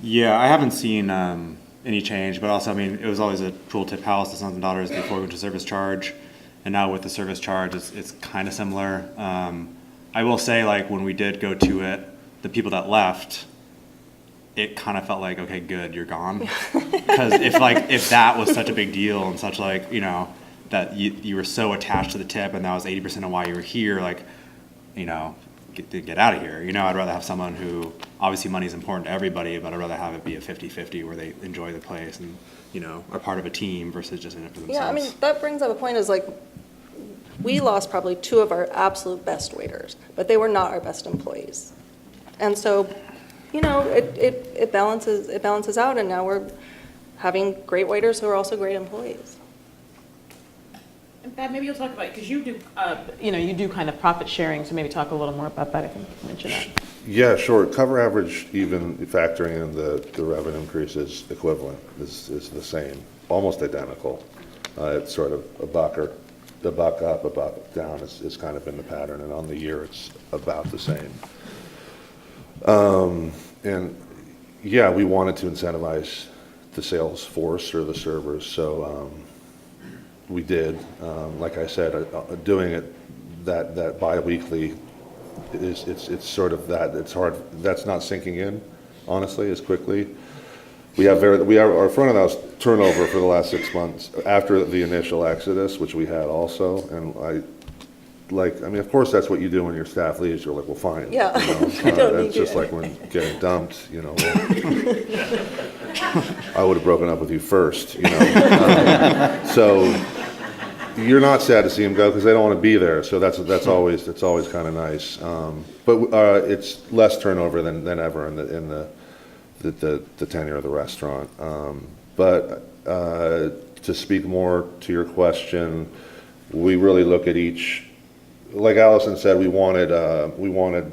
Yeah, I haven't seen any change, but also, it was always a pool tip house, the Sons and Daughters, before we went to service charge. And now with the service charge, it's kind of similar. I will say, like, when we did go to it, the people that left, it kind of felt like, okay, good, you're gone. Because if that was such a big deal and such that you were so attached to the tip and that was 80% of why you were here, get out of here. You know, I'd rather have someone who, obviously money is important to everybody, but I'd rather have it be a 50-50 where they enjoy the place and, you know, are part of a team versus just in it for themselves. Yeah, I mean, that brings up a point is like, we lost probably 2 of our absolute best waiters, but they were not our best employees. And so, you know, it balances out, and now we're having great waiters who are also great employees. And Thad, maybe you'll talk about, because you do, you do kind of profit sharing, so maybe talk a little more about that. I think you mentioned that. Yeah, sure. Cover average, even factoring in the revenue increase, is equivalent, is the same, almost identical. It's sort of a buck up, a buck down is kind of been the pattern, and on the year it's about the same. And yeah, we wanted to incentivize the sales force or the servers, so we did. Like I said, doing it that bi-weekly it's sort of that, it's hard, that's not sinking in, honestly, as quickly. We have our front of house turnover for the last 6 months after the initial exodus, which we had also, and I mean, of course, that's what you do when your staff leaves. You're like, well, fine. Yeah. You know? I don't That's need just you like when getting dumped, you know. I would have broken up with you first, you know. So you're not sad to see them go because they don't want to be there. So that's always kind of nice. But it's less turnover than ever in the tenure of the restaurant. But to speak more to your question, we really look at each. Like Allison said, we wanted to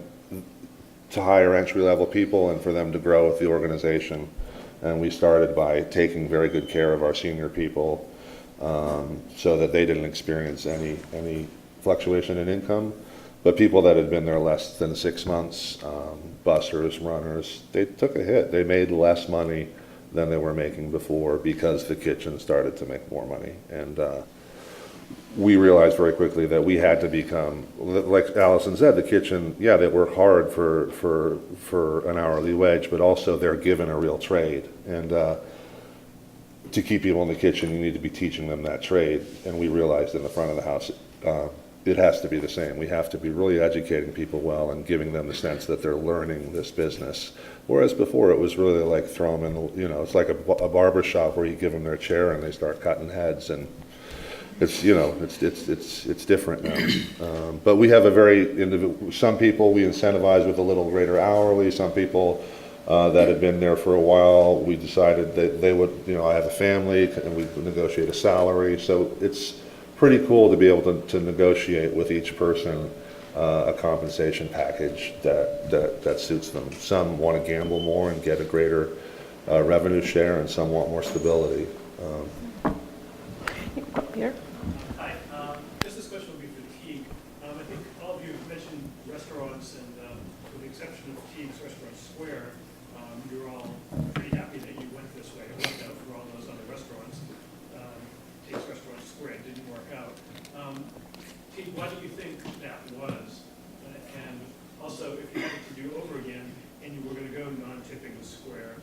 hire entry-level people and for them to grow with the organization. And we started by taking very good care of our senior people so that they didn't experience any fluctuation in income. But people that had been there less than 6 months, bussers, runners, they took a hit. They made less money than they were making before because the kitchen started to make more money. And we realized very quickly that we had to become, like Allison said, the kitchen, yeah, they work hard for an hourly wage, but also they're given a real trade. And to keep people in the kitchen, you need to be teaching them that trade. And we realized in the front of the house, it has to be the same. We have to be really educating people well and giving them the sense that they're learning this business. Whereas before it was really like throw them in the, it's like a barber shop where you give them their chair and they start cutting heads, and it's, it's different now. But we have a very some people we incentivize with a little greater hourly. Some people that had been there for a while, we decided that they would, I have a family, and we negotiate a salary. So it's pretty cool to be able to negotiate with each person a compensation package that suits them. Some want to gamble more and get a greater revenue share, and some want more stability. Peter? Hi, this question will be for Teague. I think all of you have mentioned restaurants, and with the exception of Teague's Restaurant Square, you're all pretty happy that you went this way. It worked out for all those other restaurants. Teague's Restaurant Square didn't work out. Teague, why do you think that was? And also, if you had it to do over again, and you were going to go non-tipping the Square,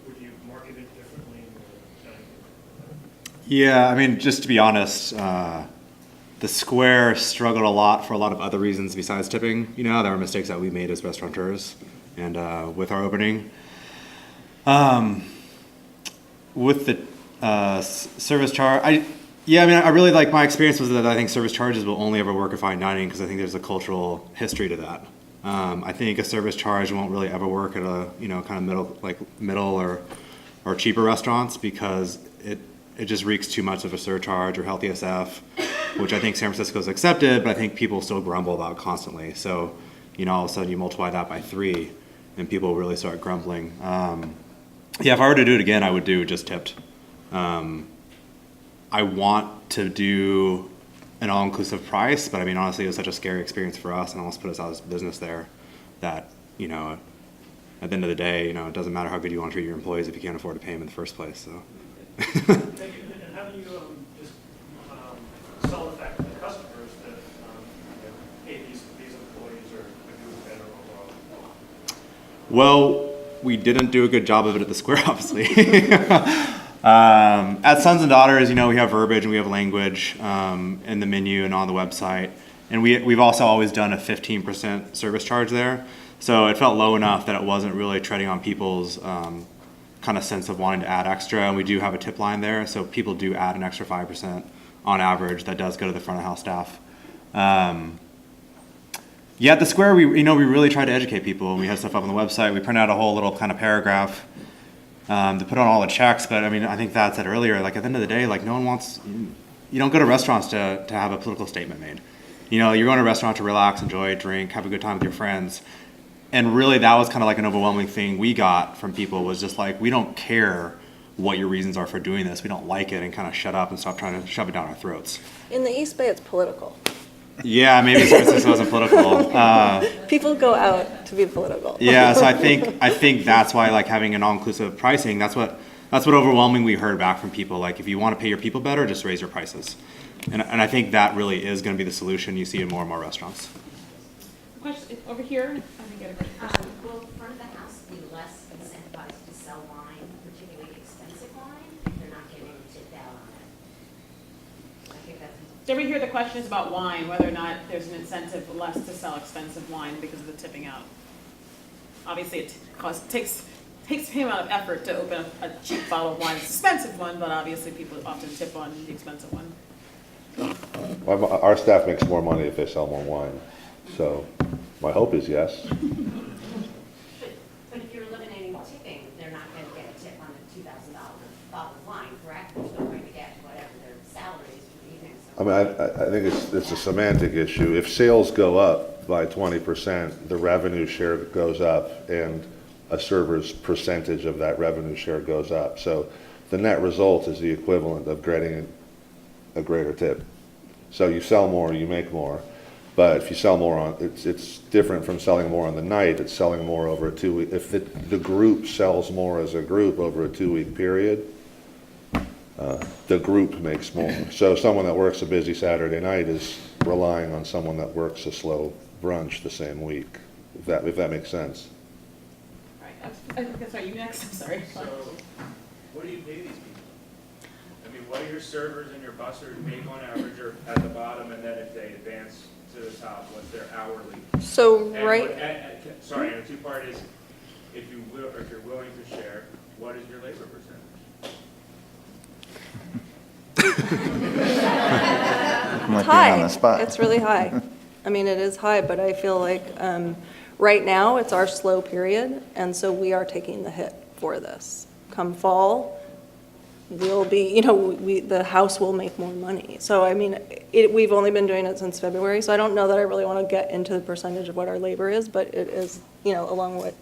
would you market it differently? Yeah, I mean, just to be honest, the Square struggled a lot for a lot of other reasons besides tipping. There were mistakes that we made as restaurateurs, and with our opening. With the service charge, I really like, my experience was that I think service charges will only ever work at fine dining because I think there's a cultural history to that. I think a service charge won't really ever work at a kind of middle or cheaper restaurants because it just reeks too much of a surcharge or healthy SF, which I think San Francisco's accepted, but I think people still grumble about constantly. So, all of a sudden you multiply that by 3 and people really start grumbling. If I were to do it again, I would do just tipped. I want to do an all-inclusive price, but I mean, honestly, it was such a scary experience for us and almost put us out of business there that, at the end of the day, it doesn't matter how good you want to treat your employees if you can't afford to pay them in the first place, so. Thank you. And how do you just sell the fact to the customers that, hey, these employees are doing better overall? Well, we didn't do a good job of it at the Square, obviously. At Sons and Daughters, we have verbiage and we have language in the menu and on the website. And we've also always done a 15% service charge there. So it felt low enough that it wasn't really treading on people's kind of sense of wanting to add extra. And we do have a tip line there, so people do add an extra 5% on average. That does go to the front of house staff. Yeah, at the Square, we really tried to educate people. We had stuff up on the website. We printed out a whole little kind of paragraph to put on all the checks. But I mean, I think Thad said earlier, like at the end of the day, like no one wants, you don't go to restaurants to have a political statement made. You know, you're going to a restaurant to relax, enjoy, drink, have a good time with your friends. And really that was kind of like an overwhelming thing we got from people was just like, we don't care what your reasons are for doing this. We don't like it, and kind of shut up and stop trying to shove it down our throats. In the East Bay, it's political. Yeah, maybe this wasn't political. People go out to be political. Yeah, so I think that's why like having an all-inclusive pricing, that's what overwhelmingly we heard back from people. Like if you want to pay your people better, just raise your prices. And I think that really is going to be the solution you see in more and more restaurants. Question over here. I think get a question. Will front of the house be less incentivized to sell wine, particularly expensive wine, if they're not getting tipped out on it? I think that's. Did we hear the questions about wine, whether or not there's an incentive less to sell expensive wine because of the tipping out? Obviously, it takes him out of effort to open a cheap bottle of wine. It's an expensive one, but obviously people often tip on the expensive one. Our staff makes more money if they sell more wine, so my hope is yes. But if you're eliminating tipping, they're not going to get a tip on the $2,000 bottle of wine, correct? They're still going to get whatever their salary is for the evening. I mean, I think it's a semantic issue. If sales go up by 20%, the revenue share goes up, and a server's percentage of that revenue share goes up. So the net result is the equivalent of getting a greater tip. So you sell more, you make more. But if you sell more on, it's different from selling more on the night. It's selling more over a 2 week. If the group sells more as a group over a 2 week period, the group makes more. So someone that works a busy Saturday night is relying on someone that works a slow brunch the same week. If that makes sense. All right. I think that's right. You next. I'm sorry. So, what do you pay these people? I mean, what do your servers and your bussers make on average or at the bottom, and then if they advance to the top, what's their hourly? So, And right, sorry, and the two part is, if you're willing to share, what is your labor percentage? it's high. It's really high. I mean, it is high, but I feel like right now it's our slow period, and so we are taking the hit for this. Come fall, we'll be, the house will make more money. So, I mean, we've only been doing it since February, so I don't know that I really want to get into the percentage of what our labor is, but it is, along what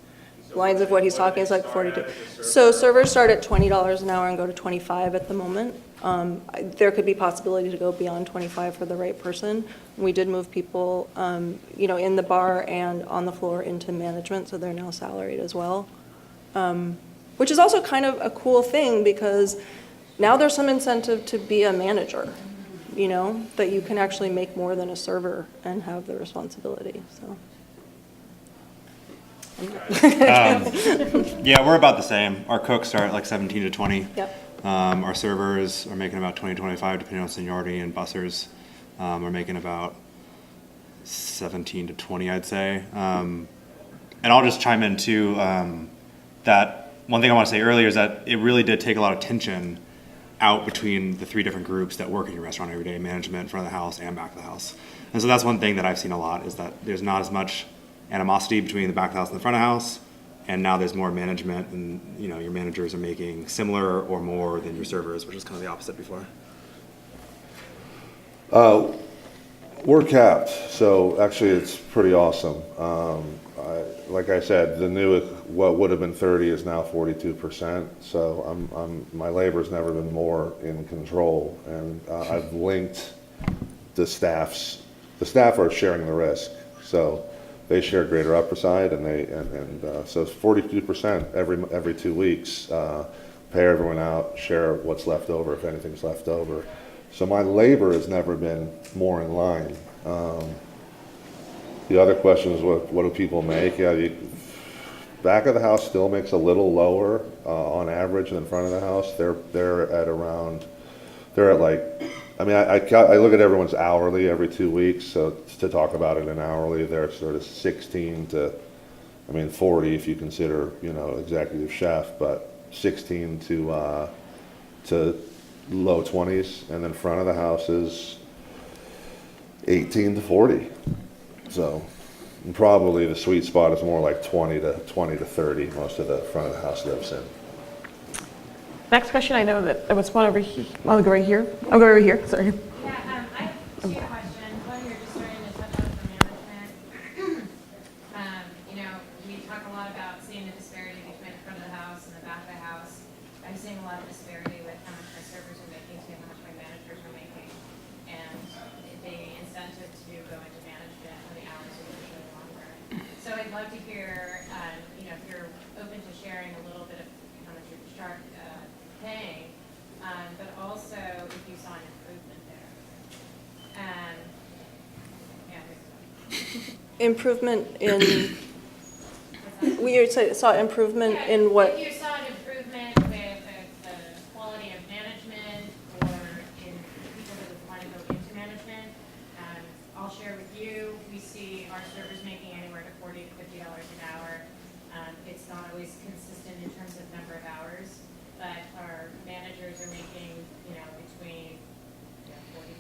lines of what he's talking is like 42. So servers start at $20 an hour and go to 25 at the moment. There could be possibility to go beyond 25 for the right person. We did move people, in the bar and on the floor into management, so they're now salaried as well. Which is also kind of a cool thing because now there's some incentive to be a manager, that you can actually make more than a server and have the responsibility, so. Yeah, we're about the same. Our cooks start at like 17 to 20. Yep. Our servers are making about 20 to 25 depending on seniority, and bussers are making about 17 to 20, I'd say. And I'll just chime in too, that one thing I want to say earlier is that it really did take a lot of tension out between the three different groups that work in your restaurant every day: management, front of the house, and back of the house. And so that's one thing that I've seen a lot, is that there's not as much animosity between the back of the house and the front of the house, and now there's more management, and your managers are making similar or more than your servers, which is kind of the opposite before. We're capped, so actually it's pretty awesome. Like I said, what would have been 30 is now 42%. So my labor's never been more in control, and I've linked the staffs. The staff are sharing the risk, so they share greater upside, and so it's 42% every 2 weeks. Pay everyone out, share what's left over if anything's left over. So my labor has never been more in line. The other question is what do people make? Yeah, back of the house still makes a little lower on average than front of the house. They're at like I mean, I look at everyone's hourly every 2 weeks, so to talk about it in hourly, they're sort of 16 to, 40 if you consider, executive chef, but 16 to low 20s, and then front of the house is 18 to 40. So probably the sweet spot is more like 20 to 30, most of the front of the house lives in. Next question, I know that there was one over here. I'll go right here. I'll go over here, sorry. Yeah, I have two questions. One, you're just starting to touch on for management. We talk a lot about seeing the disparity between the front of the house and the back of the house. I'm seeing a lot of disparity with how much my servers are making to how much my managers are making. And the incentive to go into management when the hours are usually longer. So I'd love to hear, if you're open to sharing a little bit of how much you're paying, but also if you saw an improvement there. Improvement in, we saw improvement in what? If you saw an improvement with the quality of management or in people that would want to go into management, I'll share with you, we see our servers making anywhere to $40 to $50 an hour. It's not always consistent in terms of number of hours, but our managers are making, between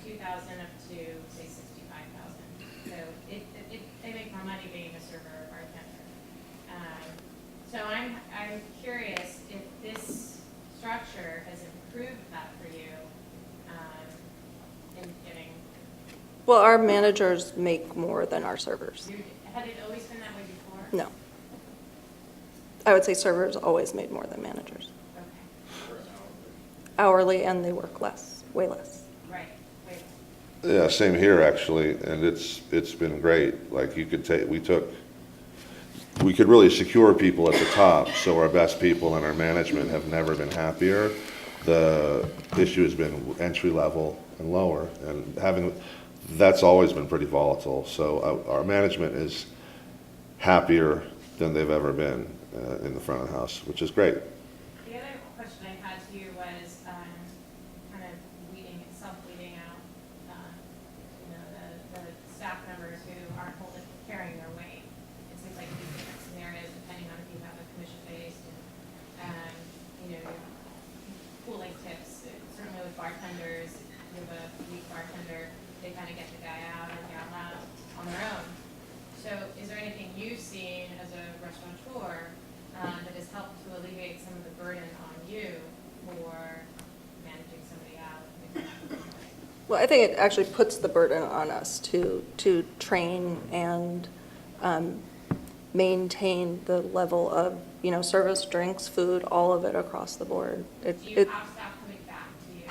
42,000 up to say 65,000. So they make more money being a server or bartender. So I'm curious if this structure has improved that for you in getting. Well, our managers make more than our servers. Had it always been that way before? No. I would say servers always made more than managers. Okay. Hourly, and they work less, way less. Right. Wait. Yeah, same here actually, and it's been great. Like we could really secure people at the top, so our best people and our management have never been happier. The issue has been entry level and lower, and that's always been pretty volatile. So our management is happier than they've ever been in the front of the house, which is great. The other question I had to you was kind of self-weeding out, the staff members who aren't carrying their weight. It seems like these different scenarios, depending on if you have a commission-based and, pooling tips. Certainly with bartenders, you have a weak bartender, they kind of get the guy out or gal out on their own. So is there anything you've seen as a restaurateur that has helped to alleviate some of the burden on you for managing somebody out? Well, I think it actually puts the burden on us to train and maintain the level of, service, drinks, food, all of it across the board. Do you have staff coming back to you?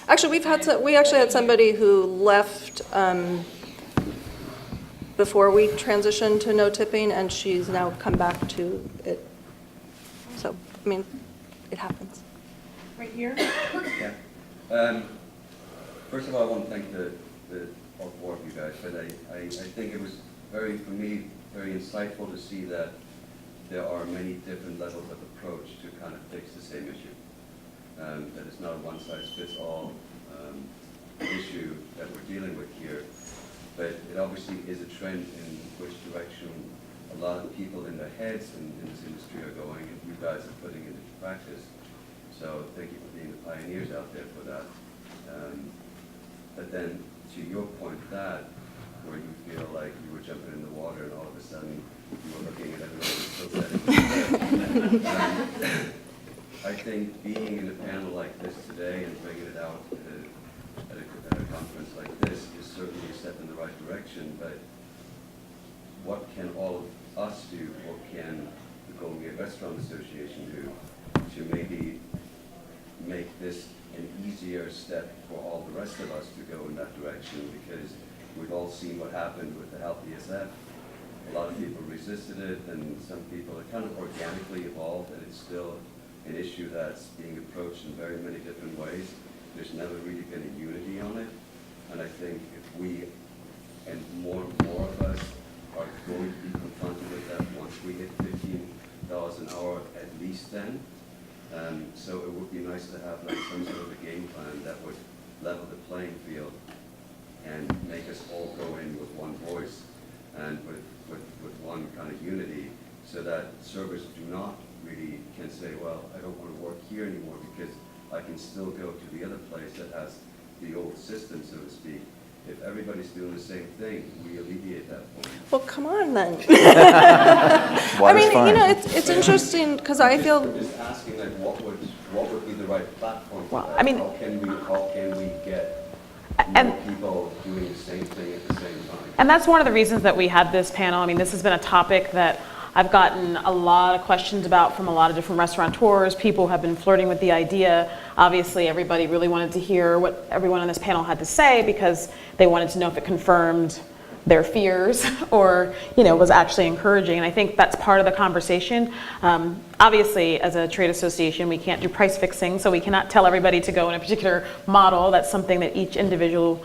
Actually, we actually had somebody who left before we transitioned to no tipping, and she's now come back to it. So, it happens. Right here. Yeah. First of all, I want to thank all four of you guys, but I think it was for me, very insightful to see that there are many different levels of approach to kind of fix the same issue. That it's not a one-size-fits-all issue that we're dealing with here, but it obviously is a trend in which direction a lot of people in their heads in this industry are going, and you guys are putting it into practice. So thank you for being the pioneers out there for that. But then to your point, that where you feel like you were jumping in the water and all of a sudden you were looking at everyone still setting. I think being in a panel like this today and bringing it out at a conference like this is certainly a step in the right direction, but what can all of us do, what can the Golden Gate Restaurant Association do to maybe make this an easier step for all the rest of us to go in that direction? Because we've all seen what happened with the Health ESF. A lot of people resisted it, and some people, it kind of organically evolved, and it's still an issue that's being approached in very many different ways. There's never really been a unity on it, and I think if we, and more of us, are going to be confronted with that once we hit $15 an hour at least then. So it would be nice to have like some sort of a game plan that would level the playing field and make us all go in with one voice and with one kind of unity, so that servers do not really can say, well, I don't want to work here anymore because I can still go to the other place that has the old system, so to speak. If everybody's doing the same thing, we alleviate that point. Well, come on then. I Water's mean, fine. you know, it's interesting because I feel, We're just asking, like, what would be the right platform for Well, that? I mean- How can we get And- more people doing the same thing at the same time? And that's one of the reasons that we had this panel. I mean, this has been a topic that I've gotten a lot of questions about from a lot of different restaurateurs. People have been flirting with the idea. Obviously, everybody really wanted to hear what everyone on this panel had to say because they wanted to know if it confirmed their fears or, you know, was actually encouraging. And I think that's part of the conversation. Obviously, as a trade association, we can't do price fixing, so we cannot tell everybody to go in a particular model. That's something that each individual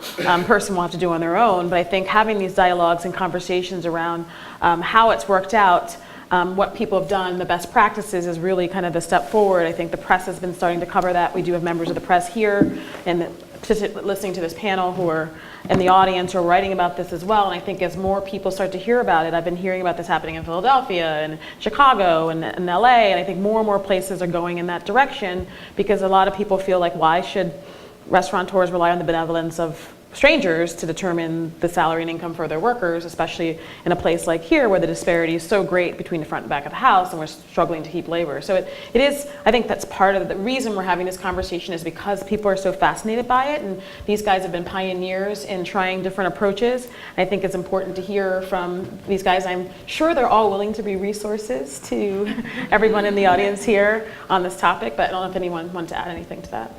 person will have to do on their own. But I think having these dialogues and conversations around how it's worked out, what people have done, the best practices is really kind of the step forward. I think the press has been starting to cover that. We do have members of the press here and listening to this panel who are in the audience or writing about this as well. And I think as more people start to hear about it, I've been hearing about this happening in Philadelphia and Chicago and LA, and I think more places are going in that direction because a lot of people feel like, why should restaurateurs rely on the benevolence of strangers to determine the salary and income for their workers, especially in a place like here where the disparity is so great between the front and back of the house and we're struggling to keep labor. So it is, I think that's part of the reason we're having this conversation is because people are so fascinated by it, and these guys have been pioneers in trying different approaches. And I think it's important to hear from these guys. I'm sure they're all willing to be resources to everyone in the audience here on this topic, but I don't know if anyone wants to add anything to that.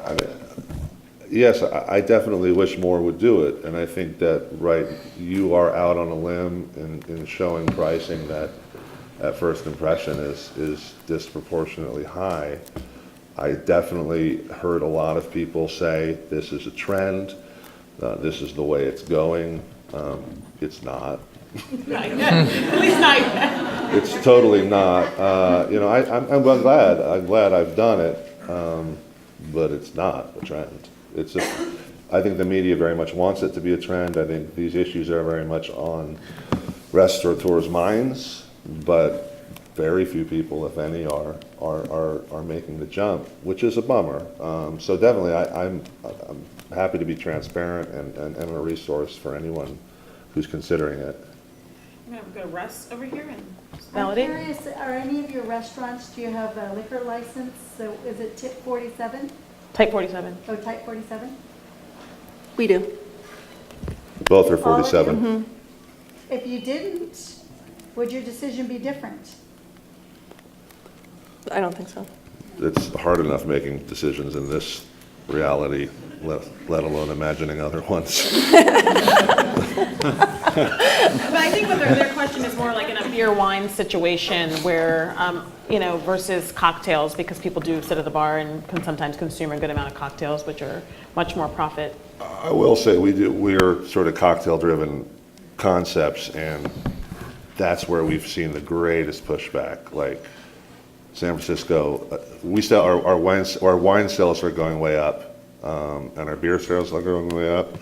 I mean, yes, I definitely wish more would do it, and I think that, right, you are out on a limb in showing pricing that at first impression is disproportionately high. I definitely heard a lot of people say this is a trend, this is the way it's going. It's not. At least not yet. It's totally not. You know, I'm glad I've done it, but it's not a trend. I think the media very much wants it to be a trend. I think these issues are very much on restaurateurs' minds, but very few people, if any, are making the jump, which is a bummer. So definitely, I'm happy to be transparent and a resource for anyone who's considering it. I'm gonna go to Russ over here and I'm validate. curious, are any of your restaurants, do you have a liquor license? So is it tip 47? Type 47. Oh, type 47? we do. Both are All of you? 47. If you didn't, would your decision be different? I don't think so. It's hard enough making decisions in this reality, let alone imagining other ones. But I think what their question is more like in a beer wine situation where, you know, versus cocktails, because people do sit at the bar and can sometimes consume a good amount of cocktails, which are much more profit. I will say we're sort of cocktail-driven concepts, and that's where we've seen the greatest pushback. Like San Francisco, our wine sales are going way up, and our beer sales are going way up.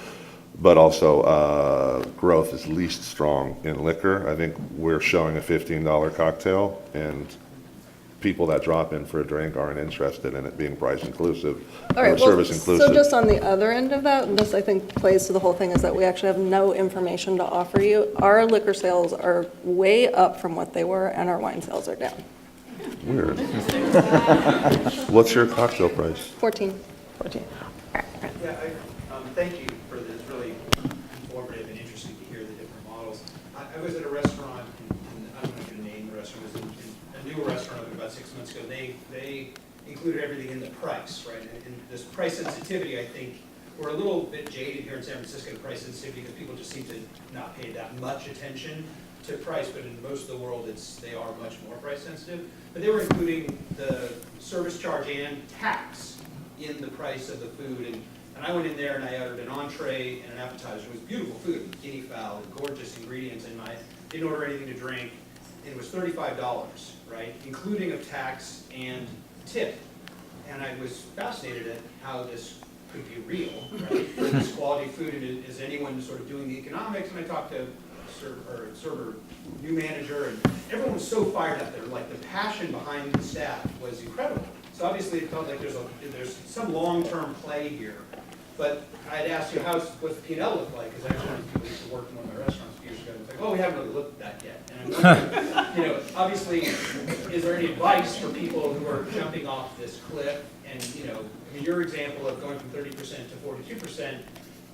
But also growth is least strong in liquor. I think we're showing a $15 cocktail, and people that drop in for a drink aren't interested in it being price inclusive All right, or service inclusive. so just on the other end of that, and this I think plays to the whole thing, is that we actually have no information to offer you. Our liquor sales are way up from what they were, and our wine sales are down. Weird. What's your cocktail price? 14. 14. Yeah, thank you for this, really informative and interesting to hear the different models. I was at a restaurant, and I don't know if you name the restaurant, it was a newer restaurant about 6 months ago, and they included everything in the price, right? And this price sensitivity, I think, we're a little bit jaded here in San Francisco to price sensitivity because people just seem to not pay that much attention to price, but in most of the world, they are much more price sensitive. But they were including the service charge and tax in the price of the food, and I went in there and I ordered an entree and an appetizer. It was beautiful food, guinea fowl, gorgeous ingredients, and I didn't order anything to drink. It was $35, right, including of tax and tip. And I was fascinated at how this could be real, right? For this quality food, and is anyone sort of doing the economics? And I talked to a server new manager, and everyone was so fired up there. Like, the passion behind the staff was incredible. So obviously it felt like there's some long-term play here. But I'd asked you, what's the P&L look like? Because actually people used to work in one of my restaurants a few years ago. It's like, oh, we haven't really looked at that yet. And I'm wondering, obviously, is there any advice for people who are jumping off this cliff? And, your example of going from 30% to 42%,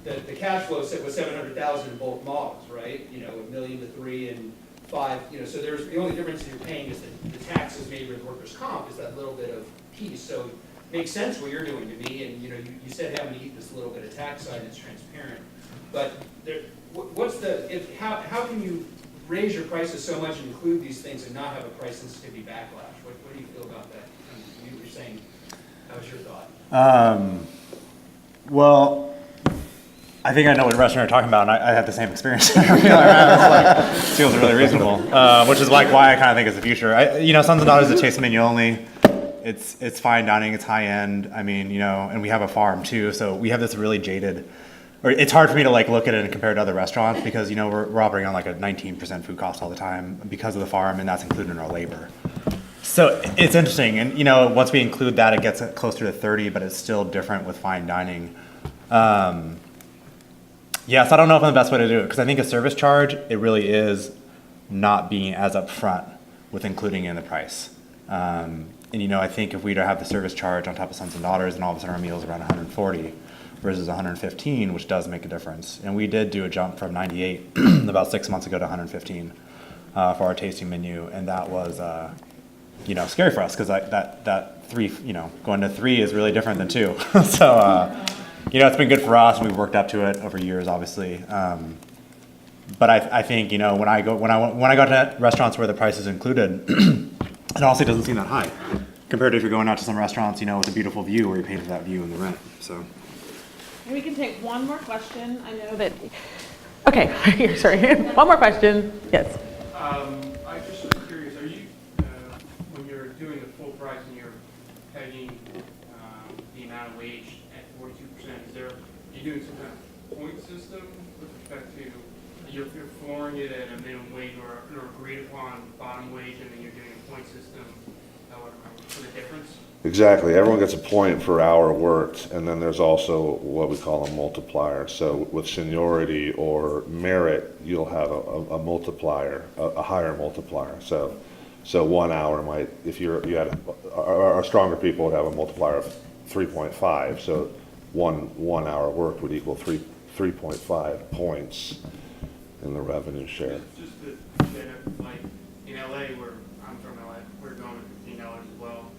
the cash flow was $700,000 in both models, right? $1 million to $3 million and $5 million. So there's the only difference you're paying is the taxes maybe with workers' comp is that little bit of piece. So it makes sense what you're doing to me. And you said having to eat this little bit of tax side is transparent. But how can you raise your prices so much and include these things and not have a price sensitivity backlash? What do you feel about that? You were saying, that was your thought. Well, I think I know what restaurant you're talking about, and I have the same experience. This feels really reasonable, which is like why I kind of think it's the future. Sons and Daughters is a taste menu only. It's fine dining, it's high end. I mean, and we have a farm too, so we have this really jaded. Or it's hard for me to look at it and compare it to other restaurants because we're operating on like a 19% food cost all the time because of the farm, and that's included in our labor. So it's interesting, and once we include that, it gets closer to 30, but it's still different with fine dining. Yes, I don't know if I'm the best way to do it because I think a service charge, it really is not being as upfront with including in the price. And I think if we have the service charge on top of Sons and Daughters, and all of a sudden our meal's around 140 versus 115, which does make a difference. And we did do a jump from 98 about 6 months ago to 115 for our tasting menu, and that was scary for us because that 3, going to 3 is really different than 2. So. It's been good for us, and we've worked up to it over years, obviously. But I think when I go to restaurants where the price is included, it honestly doesn't seem that high compared to if you're going out to some restaurants, with a beautiful view where you pay for that view in the rent. So. We can take one more question. I know that. Okay, sorry. One more question. Yes. I just was curious. Are you when you're doing the full price and you're pegging the amount of wage? Are you doing some kind of point system with respect to you're flooring it at a minimum wage or agreed upon bottom wage, and then you're doing a point system for the difference? Exactly. Everyone gets a point per hour worked, and then there's also what we call a multiplier. So with seniority or merit, you'll have a multiplier, a higher multiplier. So 1 hour might, if you had our stronger people would have a multiplier of 3.5. So 1 hour worked would equal 3.5 points in the revenue share. Just to say that, like in LA, where I'm from LA, we're going to $15 as well,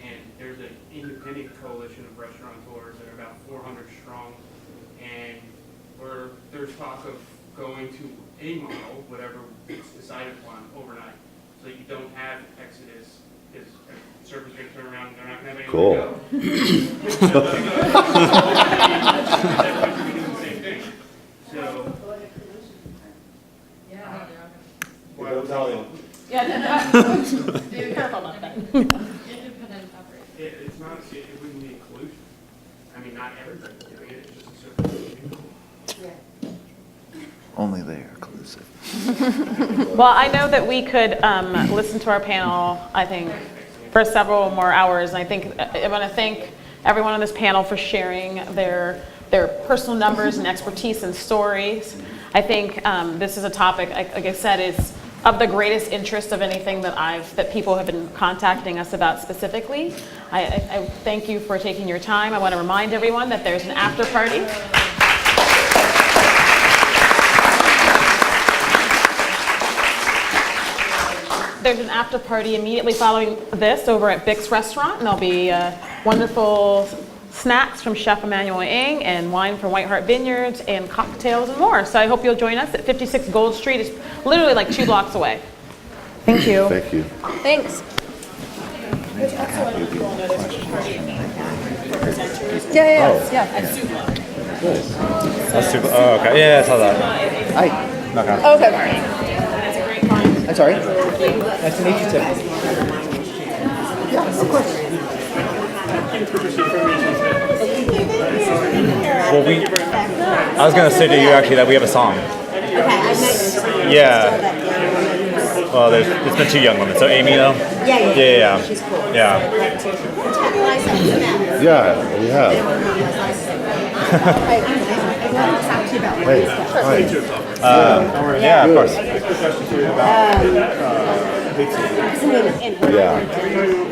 and there's an independent coalition of restaurateurs that are about 400 strong, and there's talk of going to a model, whatever it's decided upon, overnight, so that you don't have exodus. Is servers going to turn around and they're not going to have anywhere to go. Everyone's doing the same thing. So, Well, Italian. Be careful about that. it's not. It wouldn't be inclusion. I mean, not everybody's doing it. It's just a certain. Only they are inclusive. Well, I know that we could listen to our panel, I think, for several more hours. And I think I want to thank everyone on this panel for sharing their personal numbers and expertise and stories. I think this is a topic, like I said, is of the greatest interest of anything that people have been contacting us about specifically. I thank you for taking your time. I want to remind everyone that there's an after party. There's an after party immediately following this over at Bick's Restaurant, and there'll be wonderful snacks from Chef Emmanuel Ng and wine from White Heart Vineyards and cocktails and more. So I hope you'll join us at 56 Gold Street. It's literally like 2 blocks away. Thank you. Thank you. Thanks. Yeah. That's super. Oh, okay. Yeah, I saw that. Hi. Okay. Okay. I'm sorry. Nice to meet you, Tim. Yeah, of course. Well, I was gonna say to you actually that we have a song. Okay, I met you. Yeah. Well, it's been two young women. So Amy, though. Yeah. She's cool. Yeah. Yeah, we have. Hey, hi. Yeah, of course. Yeah.